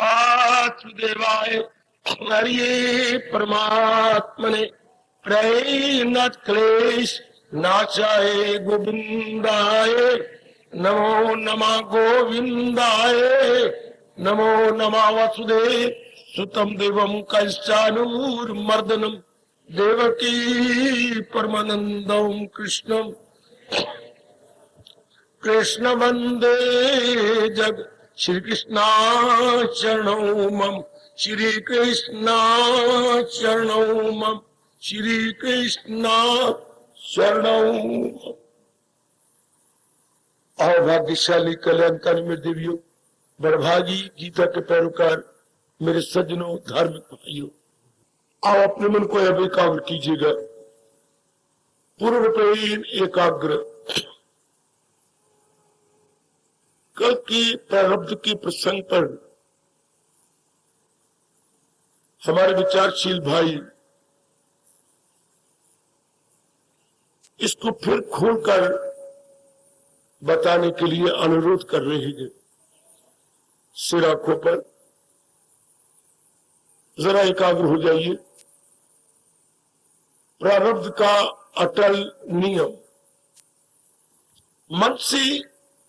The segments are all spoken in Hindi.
वासुदेवाय हरिये परमात्मने प्रेरणात् क्लेश नाशाय गोविंदाय नमो नमः गोविंदाय नमो नमः वासुदेव सुतम देवम कैश्चानूर्मर्दनम देवकी परमानंदम कृष्णम कृष्ण वंदे जग श्री कृष्णा चरणौ मम श्री कृष्णा चरणौ मम श्री कृष्णा चरणौ। आओ भाग्यशाली कल्याणकारी मेरे देवियों, बड़भागी गीता के पैरोकार मेरे सज्जनों, धार्मिक भाइयों, आओ अपने मन को अब एकाग्र कीजिएगा। पूर्व प्रेम एकाग्र। कल की प्रारब्ध के प्रसंग पर हमारे विचारशील भाई इसको फिर खोलकर बताने के लिए अनुरोध कर रहे हैं। सिर आंखों पर जरा एकाग्र हो जाइए। प्रारब्ध का अटल नियम। मन से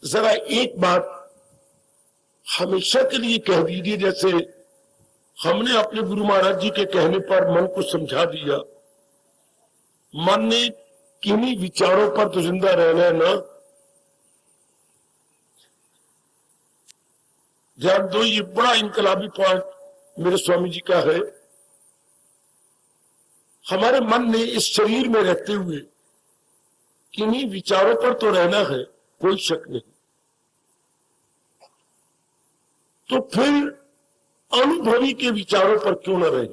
जरा एक बात हमेशा के लिए कह दीजिए, जैसे हमने अपने गुरु महाराज जी के कहने पर मन को समझा दिया। मन ने किन्हीं विचारों पर तो जिंदा रहना है ना। ध्यान दो, ये बड़ा इनकलाबी पॉइंट मेरे स्वामी जी का है। हमारे मन ने इस शरीर में रहते हुए किन्हीं विचारों पर तो रहना है, कोई शक नहीं। तो फिर अनुभवी के विचारों पर क्यों न रहे,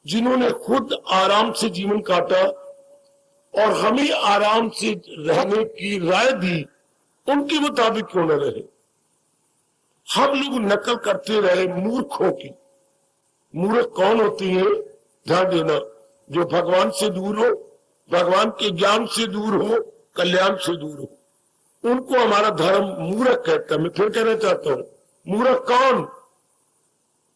जिन्होंने खुद आराम से जीवन काटा और हमें आराम से रहने की राय दी, उनके मुताबिक क्यों न रहे। हम लोग नकल करते रहे मूर्खों की। मूर्ख कौन होती है? ध्यान देना, जो भगवान से दूर हो, भगवान के ज्ञान से दूर हो, कल्याण से दूर हो, उनको हमारा धर्म मूर्ख कहता है। मैं फिर कहना चाहता हूं, मूर्ख कौन?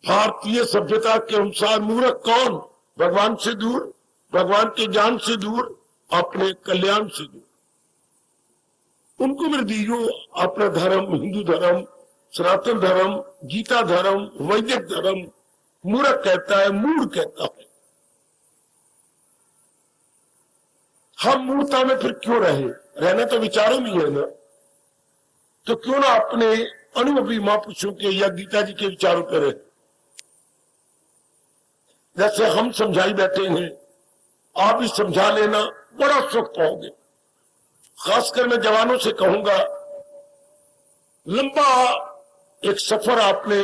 भारतीय सभ्यता के अनुसार मूर्ख कौन? भगवान से दूर, भगवान के ज्ञान से दूर, अपने कल्याण से दूर। उनको मेरे दीजिए अपना धर्म, हिंदू धर्म, सनातन धर्म, गीता धर्म, वैदिक धर्म मूर्ख कहता है, मूढ़ कहता है। हम मूर्खता में फिर क्यों रहे? रहना तो विचारों में है ना। तो क्यों ना अपने अनुभवी महापुरुषों के या गीता जी के विचारों पर रहे। जैसे हम समझाई बैठे हैं, आप भी समझा लेना, बड़ा सुख पाओगे। खासकर मैं जवानों से कहूंगा, लंबा एक सफर आपने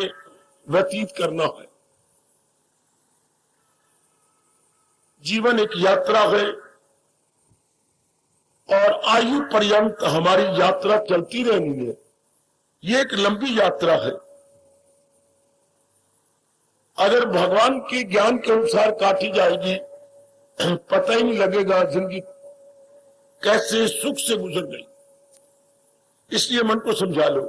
व्यतीत करना है। जीवन एक यात्रा है और आयु पर्यंत हमारी यात्रा चलती रहनी है। ये एक लंबी यात्रा है। अगर भगवान के ज्ञान के अनुसार काटी जाएगी, पता ही नहीं लगेगा जिंदगी कैसे सुख से गुजर गई। इसलिए मन को समझा लो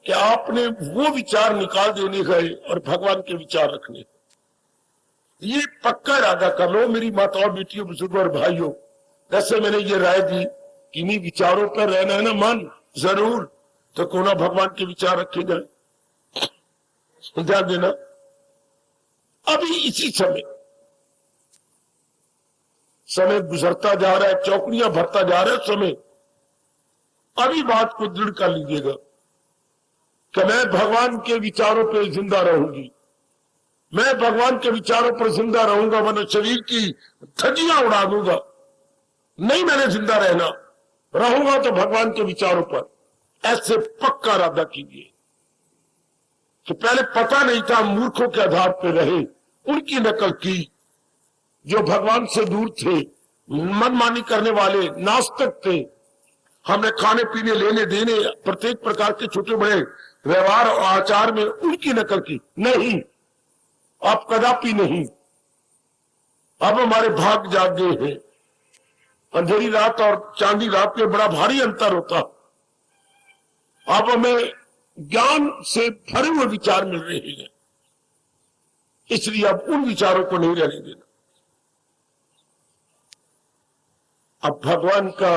कि आपने वो विचार निकाल देने गए और भगवान के विचार रखने। ये पक्का इरादा कर लो मेरी माताओं, बेटियों, बुजुर्गों और भाइयों। जैसे मैंने ये राय दी कि इन्हीं विचारों पर रहना है ना मन, जरूर, तो क्यों ना भगवान के विचार रखे जाए। ध्यान देना, अभी इसी समय गुजरता जा रहा है, चौकड़ियां भरता जा रहा है समय। अभी बात को दृढ़ कर लीजिएगा कि मैं भगवान के विचारों पर जिंदा रहूंगी, मैं भगवान के विचारों पर जिंदा रहूंगा, वरना शरीर की धज्जियां उड़ा दूंगा। नहीं, मैंने जिंदा रहूंगा तो भगवान के विचारों पर। ऐसे पक्का इरादा कीजिए कि पहले पता नहीं था, मूर्खों के आधार पर रहे, उनकी नकल की। जो भगवान से दूर थे, मनमानी करने वाले, नास्तिक थे, हमने खाने पीने, लेने देने, प्रत्येक प्रकार के छोटे बड़े व्यवहार और आचार में उनकी नकल की। नहीं, आप कदापि नहीं। अब हमारे भाग जाग गए हैं। अंधेरी रात और चांदी रात में बड़ा भारी अंतर होता। अब हमें ज्ञान से भरे हुए विचार मिल रहे हैं, इसलिए अब उन विचारों को नहीं रहने देना। अब भगवान का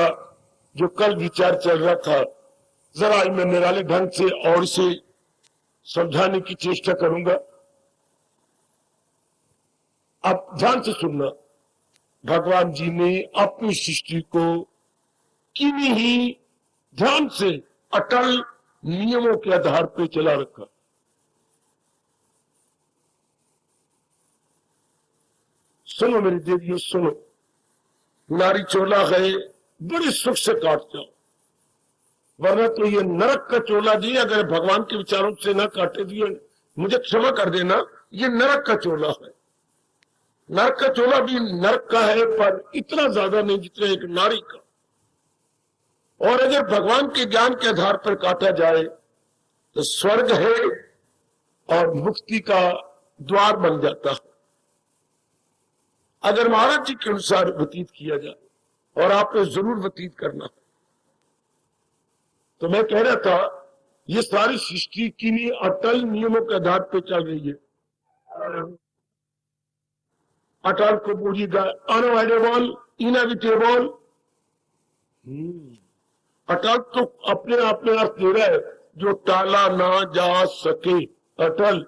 जो कल विचार चल रहा था, जरा मैं निराले ढंग से और इसे समझाने की चेष्टा करूंगा। अब ध्यान से सुनना। भगवान जी ने अपनी सृष्टि को किन्हीं ही ध्यान से अटल नियमों के आधार पर चला रखा। सुनो मेरी देवियों, सुनो। नारी चोला है, बड़े सुख से काट जाओ, वरना तो ये नरक का चोला जी अगर भगवान के विचारों से ना काटे दिए, मुझे क्षमा कर देना, ये नरक का चोला है। नरक का चोला भी नरक का है, पर इतना ज्यादा नहीं जितना एक नारी का। और अगर भगवान के ज्ञान के आधार पर काटा जाए तो स्वर्ग है और मुक्ति का द्वार बन जाता है, अगर महाराज जी के अनुसार व्यतीत किया जाए, और आपने जरूर व्यतीत करना है। तो मैं कह रहा था, ये सारी सृष्टि किन्हीं अटल नियमों के आधार पर चल रही है। अटल को बोलिएगा अनअवॉइडेबल, इनएविटेबल। अटल तो अपने आप में अर्थ दे रहा है जो टाला ना जा सके। अटल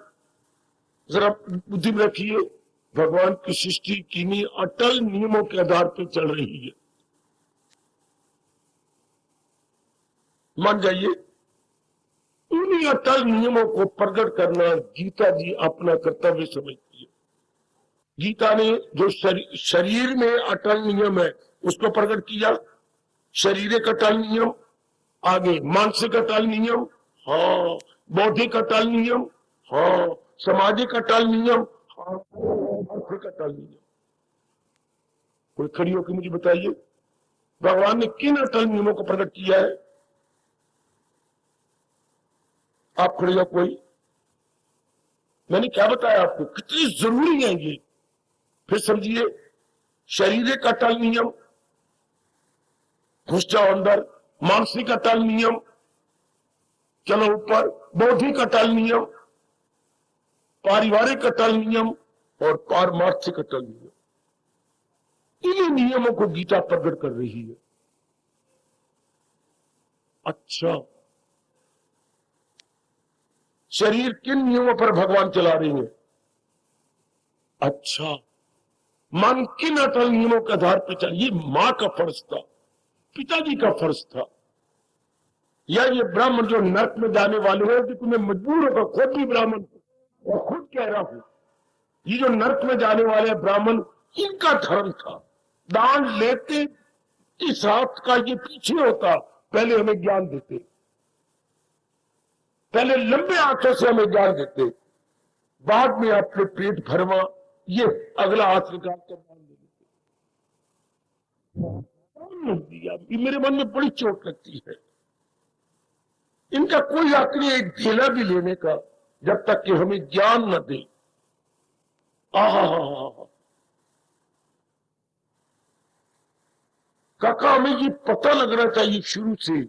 जरा बुद्धि में रखिए, भगवान की सृष्टि किन्हीं अटल नियमों के आधार पर चल रही है। मान जाइए, उन्हीं अटल नियमों को प्रकट करना गीता जी अपना कर्तव्य समझती है। गीता ने जो शरीर में अटल नियम है उसको प्रकट किया। शारीरिक अटल नियम, आगे मानसिक अटल नियम, हाँ, बौद्धिक अटल नियम, हाँ, सामाजिक अटल नियम, हाँ, आर्थिक अटल नियम। कोई खड़ी होकर मुझे बताइए, भगवान ने किन अटल नियमों को प्रकट किया है? आप खड़े हो कोई? मैंने क्या बताया आपको, कितनी जरूरी है ये, फिर समझिए। शारीरिक अटल नियम, घुस जाओ अंदर। मानसिक अटल नियम, चलो ऊपर। बौद्धिक अटल नियम, पारिवारिक अटल नियम और पारमार्थिक अटल नियम। इन नियमों को गीता प्रकट कर रही है। अच्छा, शरीर किन नियमों पर भगवान चला रही है? अच्छा, मन किन अटल नियमों के आधार पर चल? ये मां का फर्ज था, पिताजी का फर्ज था, या ये ब्राह्मण जो नरक में जाने वाले हैं कि तुम्हें मजबूर होगा, खुद भी ब्राह्मण और खुद कह रहा हूं, ये जो नरक में जाने वाले ब्राह्मण, इनका धर्म था। दान लेते इस हाथ का ये पीछे होता, पहले हमें ज्ञान देते, पहले लंबे हाथों से हमें ज्ञान देते, बाद में अपने पेट भरवा ये अगला हाथ निकाल कर दान दे देते। मेरे मन में बड़ी चोट लगती है। इनका कोई हक नहीं एक ढेला भी लेने का जब तक कि हमें ज्ञान न दे। काका, हमें ये पता लगना चाहिए शुरू से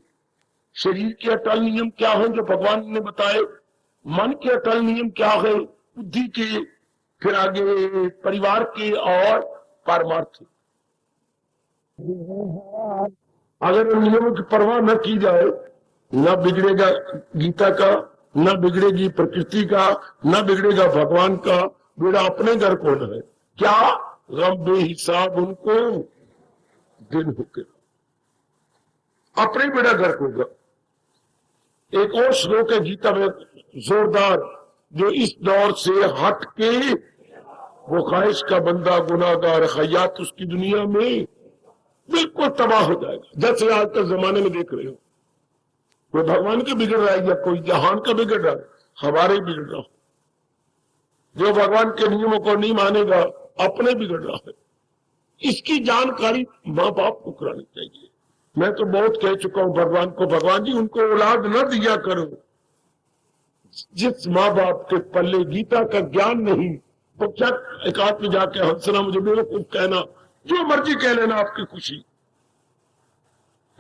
शरीर के अटल नियम क्या है जो भगवान ने बताए, मन के अटल नियम क्या है, बुद्धि के, फिर आगे परिवार के और पारमार्थिक। अगर उन नियमों की परवाह न की जाए, न बिगड़ेगा गीता का, न बिगड़ेगी प्रकृति का, न बिगड़ेगा भगवान का। बेड़ा अपने घर कौन है? क्या गम बेहिसाब उनको दिन होके, अपने बेड़ा घर होगा। एक और श्लोक है गीता में जोरदार, जो इस दौर से हट के वो ख्वाहिश का बंदा गुनाहगार हयात उसकी दुनिया में बिल्कुल तबाह हो जाएगा। जैसे आज तक जमाने में देख रहे हो, कोई भगवान का बिगड़ रहा है या कोई जहान का बिगड़ रहा है, हमारे बिगड़ रहा है। जो भगवान के नियमों को नहीं मानेगा अपने बिगड़ रहा है। इसकी जानकारी माँ बाप को करानी चाहिए। मैं तो बहुत कह चुका हूं भगवान को, भगवान जी उनको औलाद न दिया करो। जिस माँ बाप के पल्ले गीता का ज्ञान नहीं, तो क्या एक आदमी जाके हंसना, मुझे बेवकूफ कहना, जो मर्जी कह लेना, आपकी खुशी।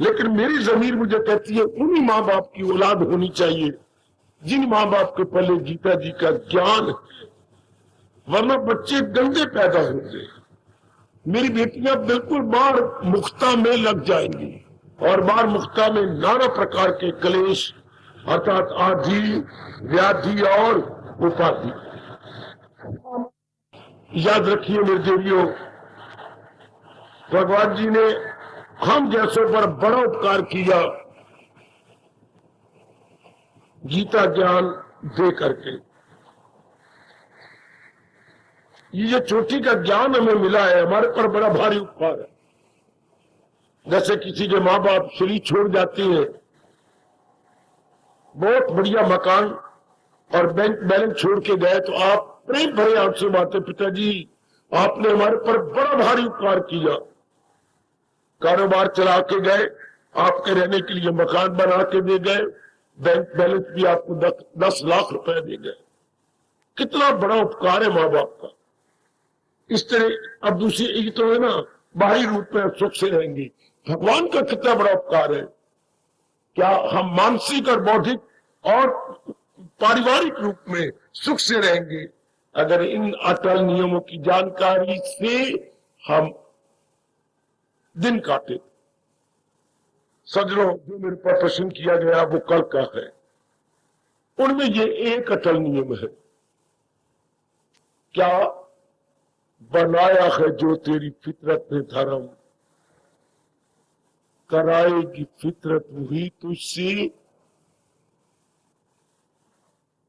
लेकिन मेरी जमीर मुझे कहती है उन्हीं माँ बाप की औलाद होनी चाहिए जिन माँ बाप के पहले गीता जी का ज्ञान है, वरना बच्चे गंदे पैदा होंगे। मेरी बेटियां बिल्कुल बार मुख्ता में लग जाएंगी और बार मुख्ता में नाना प्रकार के क्लेश अर्थात आदि व्याधि और उपाधि। याद रखिए मेरे देवियों, भगवान जी ने हम जैसों पर बड़ा उपकार किया गीता ज्ञान दे करके। ये जो चोटी का ज्ञान हमें मिला है हमारे पर बड़ा भारी उपकार है। जैसे किसी के माँ बाप शरीर छोड़ जाते हैं, बहुत बढ़िया मकान और बैंक बैलेंस छोड़ के गए, तो आप प्रेम भरे आंसू बातें, पिताजी आपने हमारे पर बड़ा भारी उपकार किया, कारोबार चला के गए, आपके रहने के लिए मकान बना के दे गए, बैंक बैलेंस भी आपको 10 लाख रुपए दे गए। कितना बड़ा उपकार है माँ बाप का। इस तरह अब दूसरी ये तो है ना बाहरी रूप में सुख से रहेंगे, भगवान का कितना बड़ा उपकार है। क्या हम मानसिक और बौद्धिक और पारिवारिक रूप में सुख से रहेंगे अगर इन अटल नियमों की जानकारी से हम दिन काटे। सज्जनों, जो मेरे पर प्रश्न किया गया वो कल का है, उनमें ये एक अटल नियम है, क्या बनाया है जो तेरी फितरत ने धर्म, कराएगी फितरत वही तुझसे,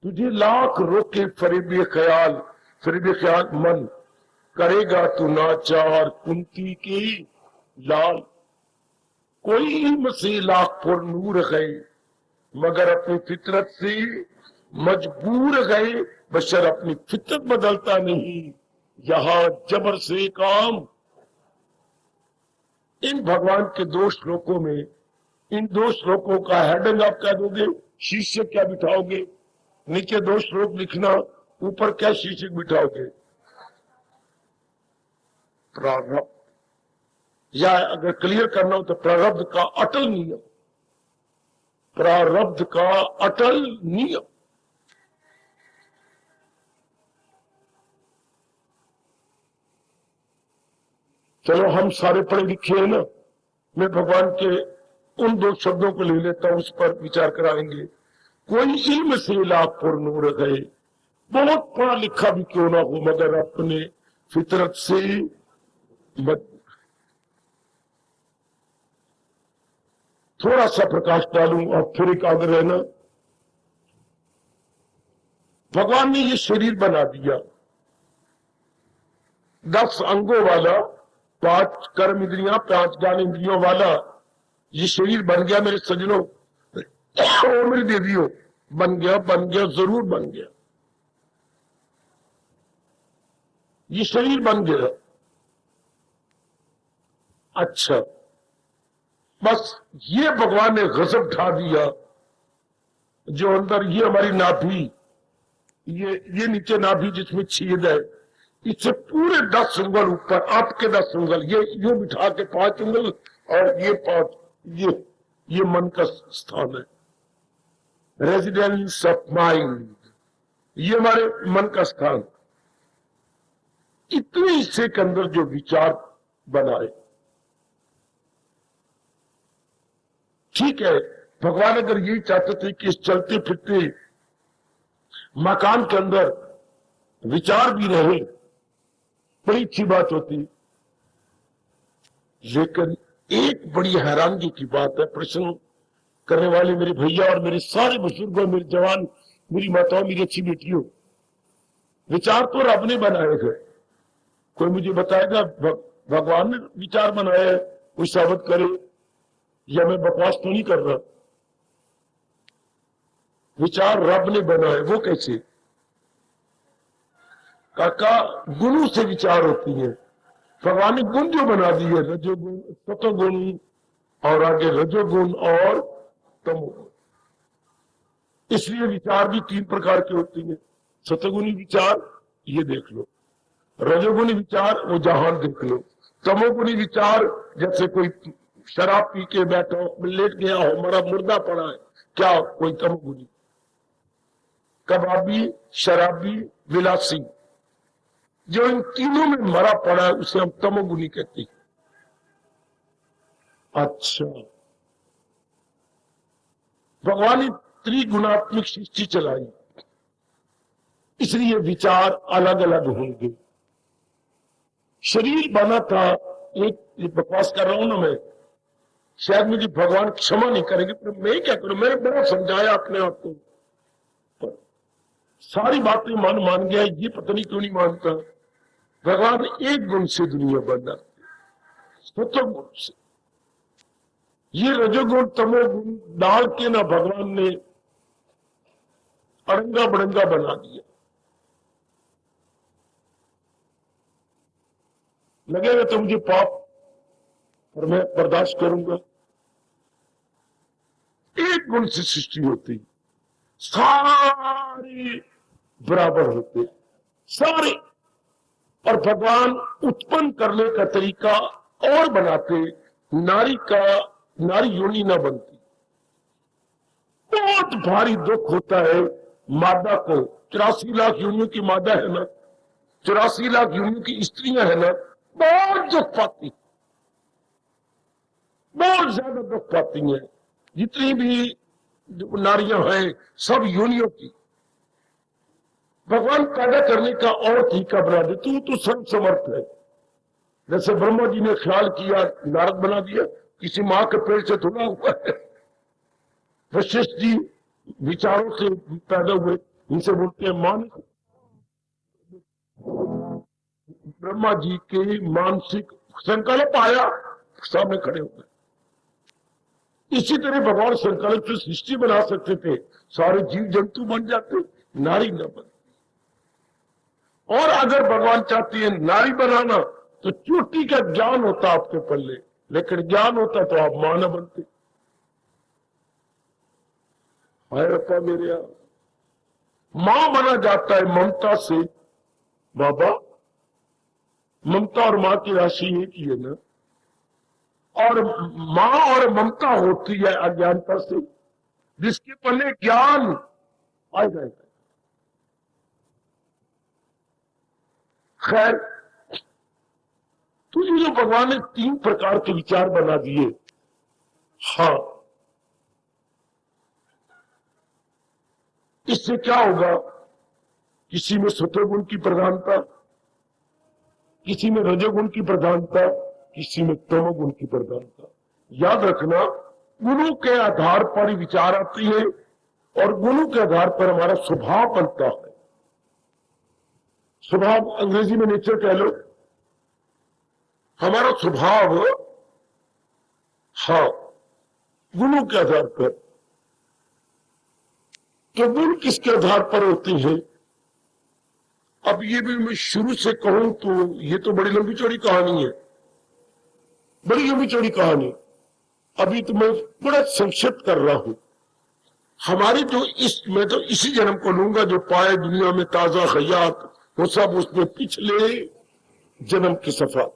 तुझे लाख रोके फरेबे ख्याल मन, करेगा तू नाचार कुंती के लाल। कोई इल्म से लाख पुर नूर गए मगर अपनी फितरत से मजबूर गए, बशर अपनी फितरत बदलता नहीं, यहां जबर से काम। इन भगवान के 2 श्लोकों में, इन 2 श्लोकों का हेडिंग आप क्या दोगे, शीर्षक क्या बिठाओगे? नीचे 2 श्लोक लिखना, ऊपर क्या शीर्षक बिठाओगे? प्रारब्ध, या अगर क्लियर करना हो तो प्रारब्ध का अटल नियम, प्रारब्ध का अटल नियम। चलो हम सारे पढ़े लिखे हैं ना, मैं भगवान के उन 2 शब्दों को ले लेता हूं, उस पर विचार कराएंगे। कोई इल्म से लाख पुर नूर गए, बहुत पढ़ा लिखा भी क्यों ना हो मगर अपने फितरत से थोड़ा सा प्रकाश डालूं और फिर एक आग्रह रहना। भगवान ने ये शरीर बना दिया 10 अंगों वाला, 5 कर्म इंद्रियां, 5 ज्ञान इंद्रियों वाला ये शरीर बन गया मेरे सज्जनों और मेरी देवियों, बन गया जरूर बन गया, ये शरीर बन गया। अच्छा, बस ये भगवान ने गजब ढा दिया, जो अंदर ये हमारी नाभि, ये नीचे नाभि जिसमें छेद है, इससे पूरे 10 उंगल ऊपर, आपके 10 उंगल ये बिठा के 5 उंगल और ये 5, ये मन का स्थान है, रेजिडेंस ऑफ माइंड, ये हमारे मन का स्थान। इतने हिस्से के अंदर जो विचार बनाए, ठीक है, भगवान अगर यही चाहते थे कि इस चलते फिरते मकान के अंदर विचार भी रहे, बड़ी अच्छी बात होती। लेकिन एक बड़ी हैरानगी की बात है, प्रश्न करने वाले मेरे भैया और मेरे सारे बुजुर्गों, मेरे जवान, मेरी माताओं, मेरी अच्छी बेटियों, विचार तो रब ने बनाए थे। कोई मुझे बताएगा भगवान ने विचार बनाया है, कोई साबित करे, या मैं बकवास तो नहीं कर रहा? विचार रब ने बनाए, वो कैसे? काका, गुणों से विचार होती है। भगवान ने गुण जो बना दी है, रजोगुण, सतोगुण और आगे रजोगुण और तमोगुण। इसलिए विचार भी 3 प्रकार के होते हैं। सतोगुणी विचार ये देख लो, रजोगुणी विचार वो जहान देख लो, तमोगुणी विचार जैसे कोई शराब पी के बैठा हो, लेट गया हो, हमारा मुर्दा पड़ा है, क्या कोई तमोगुनी? कबाबी, शराबी, विलासी, जो इन तीनों में मरा पड़ा है उसे हम तमोगुनी कहते हैं। अच्छा, भगवान ने त्रिगुणात्मक सृष्टि चलाई, इसलिए विचार अलग अलग होंगे। शरीर बना था, एक बकवास कर रहा हूं ना मैं, शायद मुझे भगवान क्षमा नहीं करेंगे, पर मैं क्या करूं, मैंने बड़ा समझाया अपने आप को, पर सारी बातें मान गया, ये पता नहीं क्यों नहीं मानता। भगवान एक गुण से दुनिया बना, सत्व गुण से। ये रजोगुण तमोगुण डाल के ना भगवान ने अड़ंगा बड़ंगा बना दिया। लगेगा तो मुझे पाप, और मैं बर्दाश्त करूंगा। एक गुण से सृष्टि होती, सारे बराबर होते, सारे। और भगवान उत्पन्न करने का तरीका और बनाते, नारी योनि न बनती। बहुत भारी दुख होता है मादा को, 84 लाख योनियों की मादा है ना, 84 लाख योनियों की स्त्रियां है ना, बहुत दुख पाती, बहुत ज्यादा दुख पाती हैं। जितनी भी नारियां हैं सब योनियों की। भगवान पैदा करने का और तरीका बना दे, तू तो सर्व समर्थ है। जैसे ब्रह्मा जी ने ख्याल किया, नारद बना दिया, किसी मां के पेट से थोड़ा हुआ है। वशिष्ठ जी विचारों से पैदा हुए, इनसे बोलते हैं मान। ब्रह्मा जी के मानसिक संकल्प आया, सामने खड़े हो गए। इसी तरह भगवान संकल्प से सृष्टि बना सकते थे, सारे जीव जंतु बन जाते, नारी न बन। और अगर भगवान चाहती है नारी बनाना, तो चोटी का ज्ञान होता आपके पल्ले, लेकिन ज्ञान होता तो आप मां न बनते। हाय रब्बा मेरे यहाँ, मां बना जाता है ममता से। बाबा, ममता और मां की राशि एक ही है ना, और मां और ममता होती है अज्ञानता से, जिसके पल्ले ज्ञान आ जाएगा। खैर, तो ये जो भगवान ने 3 प्रकार के विचार बना दिए, हाँ, इससे क्या होगा? किसी में सत्वगुण की प्रधानता, किसी में रजोगुण की प्रधानता, किसी में तमोगुण की प्रधानता। याद रखना, गुणों के आधार पर ही विचार आती है, और गुणों के आधार पर हमारा स्वभाव बनता है। स्वभाव अंग्रेजी में नेचर कह लो, हमारा स्वभाव, हाँ, गुणों के आधार पर। तो गुण किसके आधार पर होते हैं? अब ये भी मैं शुरू से कहूं तो ये तो बड़ी लंबी चौड़ी कहानी है, बड़ी लंबी चौड़ी कहानी। अभी तो मैं बड़ा संक्षिप्त कर रहा हूं। हमारी जो मैं तो इसी जन्म को लूंगा जो पाए दुनिया में ताजा खयात, वो सब उसमें पिछले जन्म की सफा।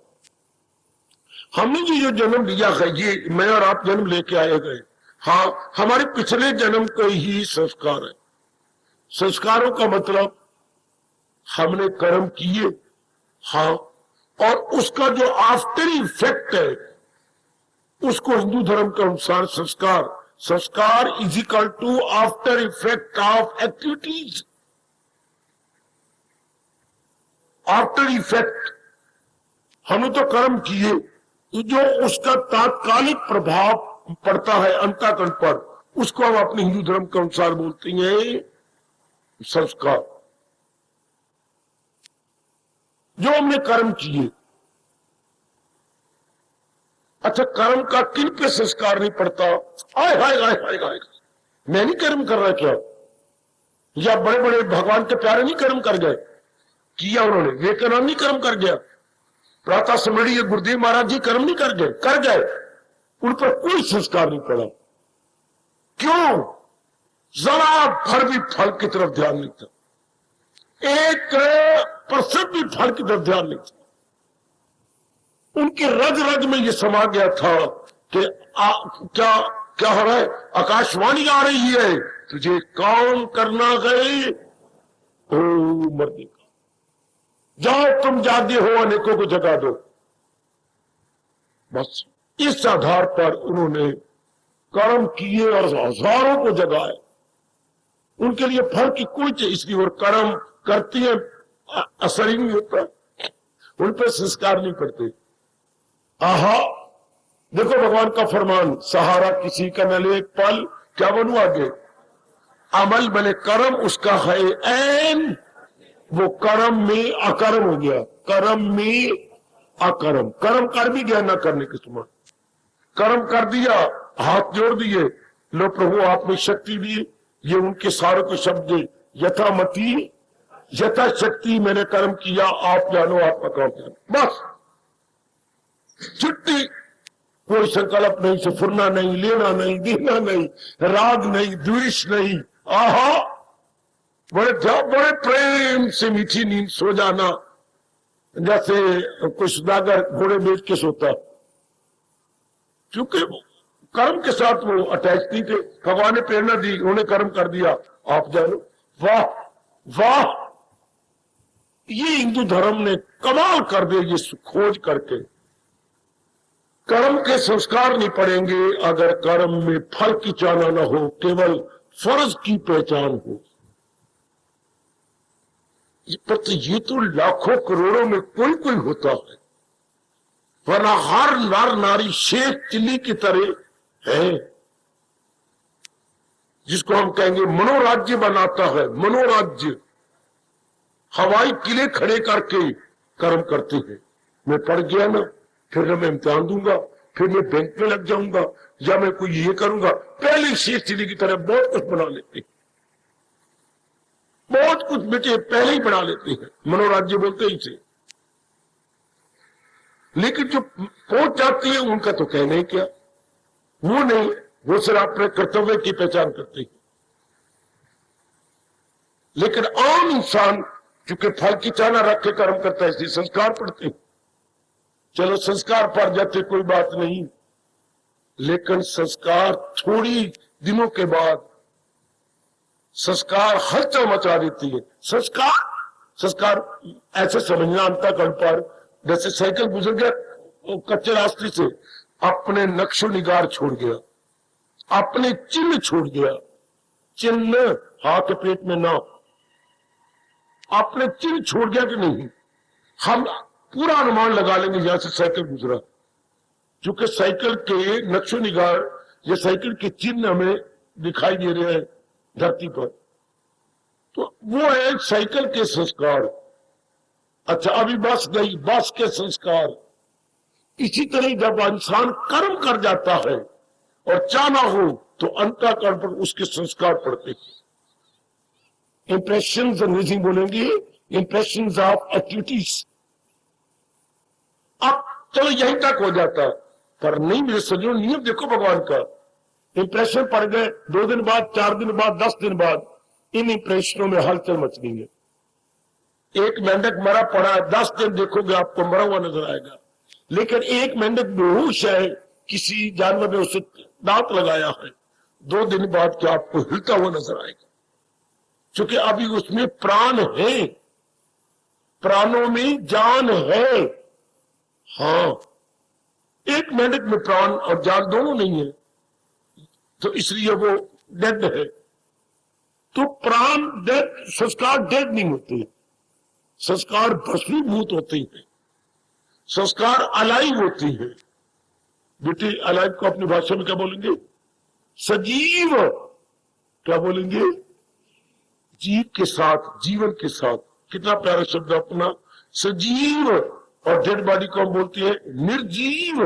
हमने जो जन्म लिया है, ये मैं और आप जन्म लेके आए गए, हाँ, हमारे पिछले जन्म का ही संस्कार है। संस्कारों का मतलब हमने कर्म किए, हाँ, और उसका जो आफ्टर इफेक्ट है उसको हिंदू धर्म के अनुसार संस्कार is equal to after effect of activities. After effect, हमने तो कर्म किए, जो उसका तात्कालिक प्रभाव पड़ता है अंतःकरण पर, उसको हम अपने हिंदू धर्म के अनुसार बोलते हैं संस्कार। जो हमने कर्म किए, अच्छा, कर्म का किन पे संस्कार नहीं पड़ता? आए हाय हाय हाय हाय, मैं नहीं कर्म कर रहा क्या? या बड़े बड़े भगवान के प्यारे नहीं कर्म कर गए? किया उन्होंने। विवेकानंद नहीं कर्म कर गया? प्रातः स्मरणीय गुरुदेव महाराज जी कर्म नहीं कर गए? कर गए। उन पर कोई संस्कार नहीं पड़ा। क्यों? जरा भर भी फल की तरफ ध्यान नहीं था, 1% भी फल की तरफ ध्यान नहीं था। उनके रग रग में ये समा गया था कि क्या क्या हो रहा है, आकाशवाणी आ रही है, तुझे काम करना गए ओ मरने का, जाओ तुम जागे हो, अनेकों को जगा दो। बस इस आधार पर उन्होंने कर्म किए और हजारों को जगाए। उनके लिए फल की कोई चीज, इसलिए और कर्म करती है असर ही नहीं होता, उन पर संस्कार नहीं पड़ते। आहा, देखो भगवान का फरमान, सहारा किसी का न ले पल, क्या बनू आगे, अमल बने कर्म उसका है ऐन, वो कर्म में अकर्म हो गया, कर्म में अकर्म, कर्म कर भी गया ना करने के समान, कर्म कर दिया, हाथ जोड़ दिए, लो प्रभु आप में शक्ति दी, ये उनके सारे को शब्द यथामति यथा शक्ति, मैंने कर्म किया, आप जानो आपका काम जानो, बस छुट्टी, कोई संकल्प नहीं, सफुरना नहीं, लेना नहीं, देना नहीं, राग नहीं, द्वेष नहीं। आहा, बड़े प्रेम से मीठी नींद सो जाना, जैसे कोई सुदागर घोड़े बेच के सोता, क्योंकि कर्म के साथ वो अटैच नहीं थे, भगवान ने प्रेरणा दी, उन्होंने कर्म कर दिया, आप जानो। वाह वाह, ये हिंदू धर्म ने कमाल कर दिया, ये खोज करके। कर्म के संस्कार नहीं पड़ेंगे अगर कर्म में फल की चाहना न हो, केवल फर्ज की पहचान हो। ये तो लाखों करोड़ों में कोई कोई होता है, वरना हर नर नारी शेख चिल्ली की तरह है, जिसको हम कहेंगे मनोराज्य बनाता है, मनोराज्य। हवाई किले खड़े करके कर्म करते हैं, मैं पढ़ गया ना, फिर मैं इम्तिहान दूंगा, फिर मैं बैंक में लग जाऊंगा, या मैं कोई ये करूंगा, पहले शेख चिल्ली की तरह बहुत कुछ बना लेते हैं, बहुत कुछ बेटे पहले ही बना लेते हैं, मनोराज्य बोलते ही से। लेकिन जो पहुंच जाती है उनका तो कहना ही क्या, वो नहीं, वो सिर्फ अपने कर्तव्य की पहचान करते हैं। लेकिन आम इंसान चूंकि फल की चाहना रख के कर्म करता है, इसलिए संस्कार पड़ते हैं। चलो संस्कार पड़ जाते कोई बात नहीं, लेकिन संस्कार थोड़ी दिनों के बाद संस्कार हलचल मचा देती है। संस्कार ऐसे समझना अंतःकरण पर, जैसे साइकिल गुजर गया कच्चे रास्ते से, अपने नक्शो निगार छोड़ गया, अपने चिन्ह छोड़ गया, चिन्ह हाथ पेट में ना, अपने चिन्ह छोड़ गया कि नहीं, हम पूरा अनुमान लगा लेंगे यहां से साइकिल गुजरा, क्योंकि साइकिल के नक्शो निगार या साइकिल के चिन्ह हमें दिखाई दे रहे हैं धरती पर, तो वो है साइकिल के संस्कार। अच्छा, अभी बस गई, बस के संस्कार। इसी तरह जब इंसान कर्म कर जाता है और चाहना हो तो अंतःकरण पर उसके संस्कार पड़ते हैं। इंप्रेशंस अंग्रेजी बोलेंगे, इंप्रेशंस ऑफ एक्टिविटीज। अब चलो यहीं तक हो जाता, पर नहीं मेरे सज्जनों, नियम देखो भगवान का, इंप्रेशन पड़ गए, 2 दिन बाद, 4 दिन बाद, 10 दिन बाद इन इंप्रेशनों में हलचल मच गई है। एक मेंढक मरा पड़ा है, 10 दिन देखोगे आपको मरा हुआ नजर आएगा, लेकिन एक मेंढक बेहोश है, किसी जानवर ने उसे दांत लगाया है, 2 दिन बाद क्या आपको हिलता हुआ नजर आएगा, क्योंकि अभी उसमें प्राण है, प्राणों में जान है। हाँ, एक मेंढक में प्राण और जान दोनों नहीं है, तो इसलिए वो डेड है। तो प्राण डेड, संस्कार डेड नहीं होते, संस्कार भस्मीभूत होते हैं, संस्कार अलाइव होती है। बेटे अलाइव को अपनी भाषा में क्या बोलेंगे? सजीव। क्या बोलेंगे? जीव के साथ, जीवन के साथ। कितना प्यारा शब्द अपना, सजीव। और डेड बॉडी को हम बोलते हैं निर्जीव।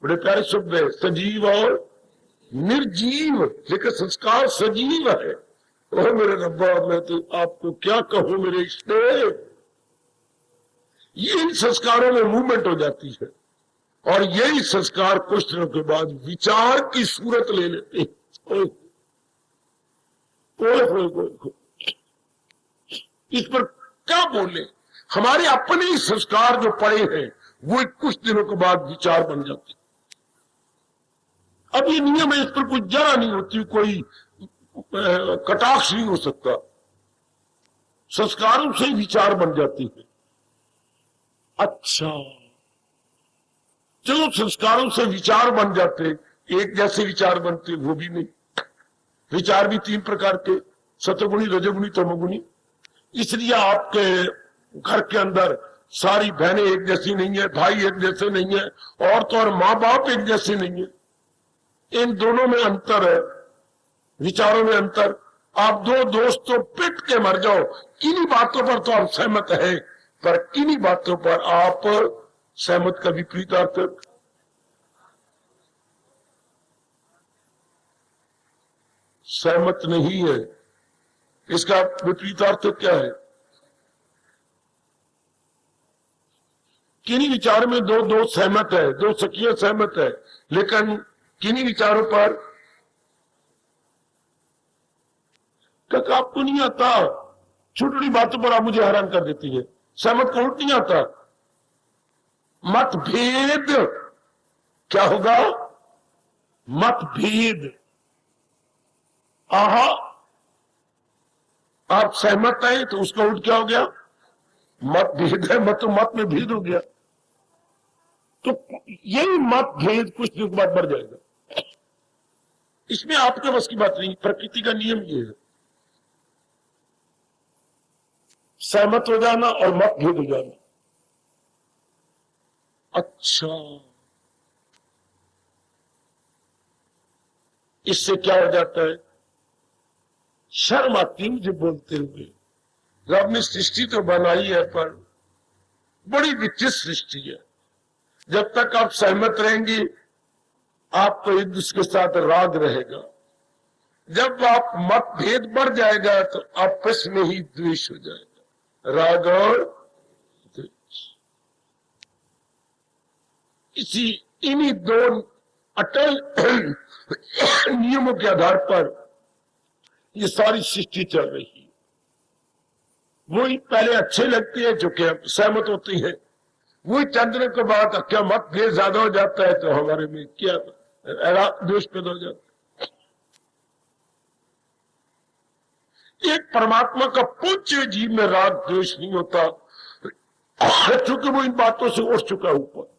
बड़े प्यारे शब्द है, सजीव और निर्जीव, लेकिन संस्कार सजीव है। ओ मेरे रब्बा, मैं तो आपको क्या कहूं मेरे इष्टे, ये इन संस्कारों में मूवमेंट हो जाती है, और यही संस्कार कुछ दिनों के बाद विचार की सूरत ले लेते हैं। इस पर क्या बोले, हमारे अपने ही संस्कार जो पड़े हैं वो कुछ दिनों के बाद विचार बन जाते हैं। अब ये नियम है, इस पर कुछ जरा नहीं होती, कोई कटाक्ष नहीं हो सकता। संस्कारों से विचार बन जाती है। अच्छा, चलो संस्कारों से विचार बन जाते, एक जैसे विचार बनते वो भी नहीं। विचार भी 3 प्रकार के, सतगुणी, रजोगुणी, तमोगुणी। इसलिए आपके घर के अंदर सारी बहनें एक जैसी नहीं है, भाई एक जैसे नहीं है, औरत और माँ बाप एक जैसे नहीं है। इन दोनों में अंतर है, विचारों में अंतर। आप 2 दोस्त तो पिट के मर जाओ, किन्हीं बातों पर तो आप सहमत है, पर किन्हीं बातों पर आप सहमत का विपरीत अर्थ। सहमत नहीं है, इसका विपरीत अर्थ क्या है? किन्हीं विचार में 2 दोस्त सहमत है, 2 सखियां सहमत है, लेकिन किन्हीं विचारों पर तक आपको नहीं आता। छोटी छोटी बातों पर आप मुझे हैरान कर देती है। सहमत का उल्ट नहीं आता। मतभेद क्या होगा? मतभेद। आहा, आप सहमत है तो उसका उल्ट क्या हो गया? मतभेद है, मत तो मत में भेद हो गया। तो यही मतभेद कुछ दिन बाद बढ़ जाएगा। इसमें आपके बस की बात नहीं, प्रकृति का नियम ये है, सहमत हो जाना और मतभेद हो जाना। अच्छा, इससे क्या हो जाता है? शर्म आती है मुझे बोलते हुए। रब ने सृष्टि तो बनाई है, पर बड़ी विचित्र सृष्टि है। जब तक आप सहमत रहेंगे आपको एक दूसरे के साथ राग रहेगा। जब आप मतभेद बढ़ जाएगा तो आपस में ही द्वेष हो जाएगा, राग और द्वेष। इन्हीं 2 अटल नियमों के आधार पर ये सारी सृष्टि चल रही है। वही पहले अच्छे लगते हैं जो कि सहमत होती है, वही चंद दिनों के बाद क्या मतभेद ज्यादा हो जाता है तो हमारे में क्या द्वेष पैदा हो जाता है। एक परमात्मा का पूज्य जीव में राग द्वेष नहीं होता, चूंकि वो इन बातों से उठ चुका है ऊपर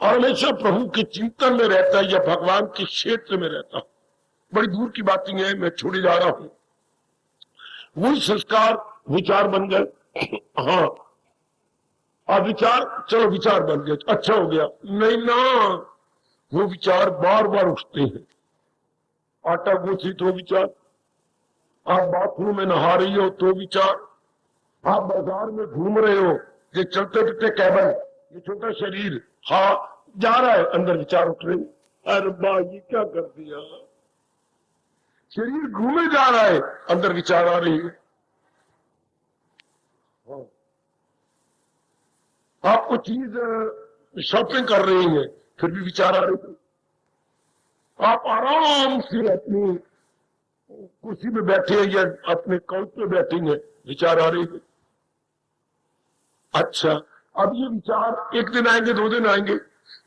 और हमेशा प्रभु के चिंतन में रहता है या भगवान के क्षेत्र में रहता है। बड़ी दूर की बात नहीं है, मैं छोड़े जा रहा हूं। वही संस्कार विचार बन गए। हाँ, अब विचार, चलो विचार बन गए, अच्छा हो गया। नहीं ना, वो विचार बार बार उठते हैं। आटा गूंथी तो विचार, आप बाथरूम में नहा रही हो तो विचार, आप बाजार में घूम रहे हो, ये चलते फिरते केबल, ये छोटा शरीर, हाँ जा रहा है, अंदर विचार उठ रहे। अरे बा, ये क्या कर दिया? शरीर घूमे जा रहा है, अंदर विचार आ रही है। आपको चीज शॉपिंग कर रही है, फिर भी विचार आ रही है। आप आराम से अपनी कुर्सी में बैठे हैं या अपने काउच पे बैठेंगे, विचार आ रही है। अच्छा, अब ये विचार 1 दिन आएंगे, 2 दिन आएंगे,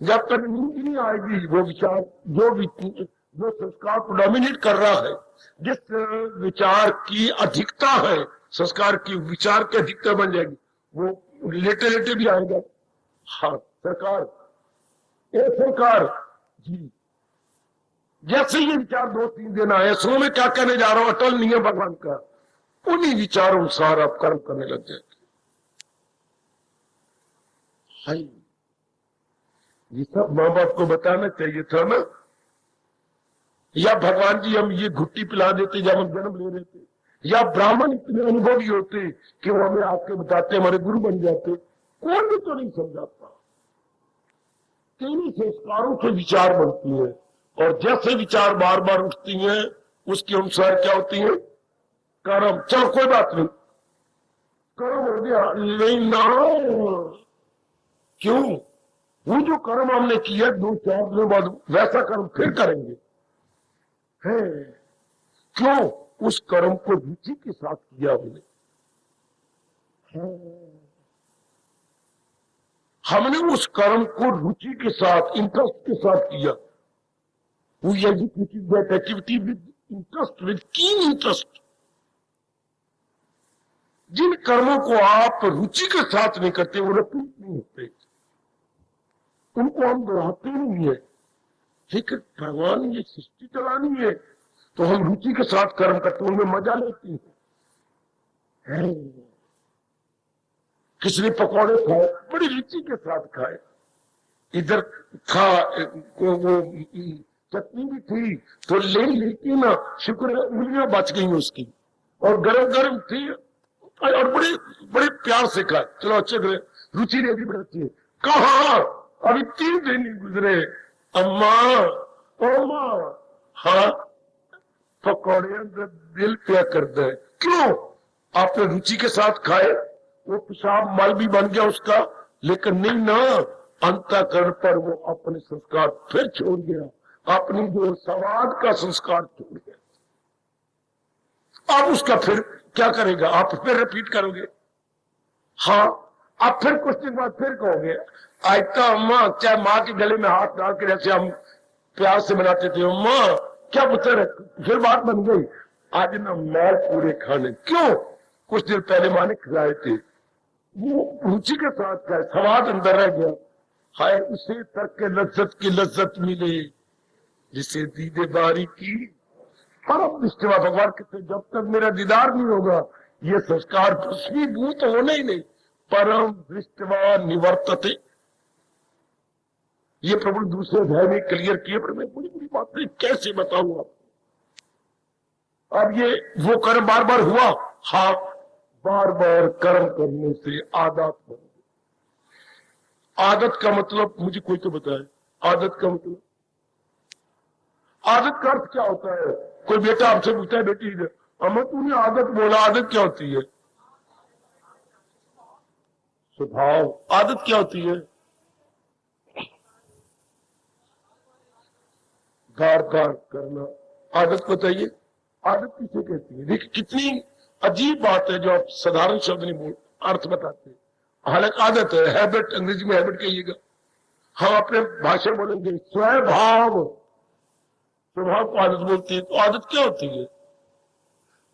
जब तक नींद नहीं आएगी वो विचार जो संस्कार को डोमिनेट कर रहा है, जिस विचार की अधिकता है, संस्कार की विचार की अधिकता बन जाएगी, वो लेटे लेटे भी आएगा। हाँ सरकार, ए सरकार जी, जैसे ये विचार 2-3 दिन आए, सुनो मैं क्या कहने जा रहा हूं, अटल नियम भगवान का, उन्हीं विचारों अनुसार आप कर्म करने लग जाएंगे। ये सब माँ बाप को बताना चाहिए था ना, या भगवान जी हम ये घुट्टी पिला देते जब हम जन्म ले रहे थे, या ब्राह्मण इतने अनुभवी होते कि वो हमें आके बताते, हमारे गुरु बन जाते। कोई भी तो नहीं समझाता। तीन संस्कारों से विचार बनती है, और जैसे विचार बार बार उठती हैं उसके अनुसार क्या होती है? कर्म। चलो कोई बात नहीं, कर्म हो गया, नहीं ना, क्यों? वो जो कर्म हमने किया 2-4 दिनों बाद वैसा कर्म फिर करेंगे, है क्यों? उस कर्म को रुचि के साथ किया हमने उस कर्म को रुचि के साथ, इंटरेस्ट के साथ किया। We executed that activity with interest, with keen interest. जिन कर्मों को आप रुचि के साथ नहीं करते वो रिपीट नहीं होते, उनको हम दोहराते नहीं है। लेकिन भगवान ये सृष्टि चलानी है तो हम रुचि के साथ कर्म करते, उनमें मजा लेते हैं। किसी ने पकौड़े खाए, बड़ी रुचि के साथ खाए, इधर खा वो चटनी भी थी तो ले लेके ना शुक्र उंगलियां बच गई उसकी, और गरम गरम थी और बड़े बड़े प्यार से खाए। चलो अच्छे तरह रुचि नहीं बढ़ती है। कहा अभी 3 दिन नहीं गुजरे, अम्मा ओ माँ, हाँ पकौड़े अंदर दिल पिया करता है। क्यों? आपने रुचि के साथ खाए, वो पेशाब मल भी बन गया उसका, लेकिन नहीं ना, अंतःकरण पर वो अपने संस्कार फिर छोड़ गया, अपनी जो स्वाद का संस्कार छोड़ गया। अब उसका फिर क्या करेगा? आप फिर रिपीट करोगे? हाँ, आप फिर कुछ दिन बाद फिर कहोगे आज तो अम्मा, चाहे माँ के गले में हाथ डाल के जैसे हम प्यार से बनाते थे, अम्मा क्या पुत्र, फिर बात बन गई आज ना मैल पूरे खाने। क्यों? कुछ दिन पहले माँ ने खिलाए थे, वो रुचि के साथ खाए, स्वाद अंदर रह गया। हाय उसे तक के लज्जत मिले जिसे दीदे बारी की परम निष्ठा। भगवान कहते जब तक मेरा दीदार नहीं होगा ये संस्कार भस्मीभूत होने ही नहीं। परम दृष्टवा निवर्तते, ये प्रभु दूसरे अध्याय में क्लियर किए, पर मैं बड़ी बड़ी बातें कैसे बताऊं आपको। अब ये वो कर्म बार बार हुआ, हाँ बार बार कर्म करने से आदत बन गई। आदत का मतलब मुझे कोई तो बताए, आदत का मतलब, आदत का अर्थ क्या होता है? कोई बेटा आपसे पूछता है बेटी अम्मा तूने आदत बोला, आदत क्या होती है? स्वभाव। आदत क्या होती है? बार बार करना। आदत बताइए, आदत किसे कहती है? देखिए कितनी अजीब बात है जो आप साधारण शब्द नहीं बोल अर्थ बताते हैं। हालांकि आदत है, हैबिट, अंग्रेजी में हैबिट कहिएगा, हम अपने भाषा बोलेंगे स्वभाव, स्वभाव को आदत बोलते हैं। तो आदत क्या होती है?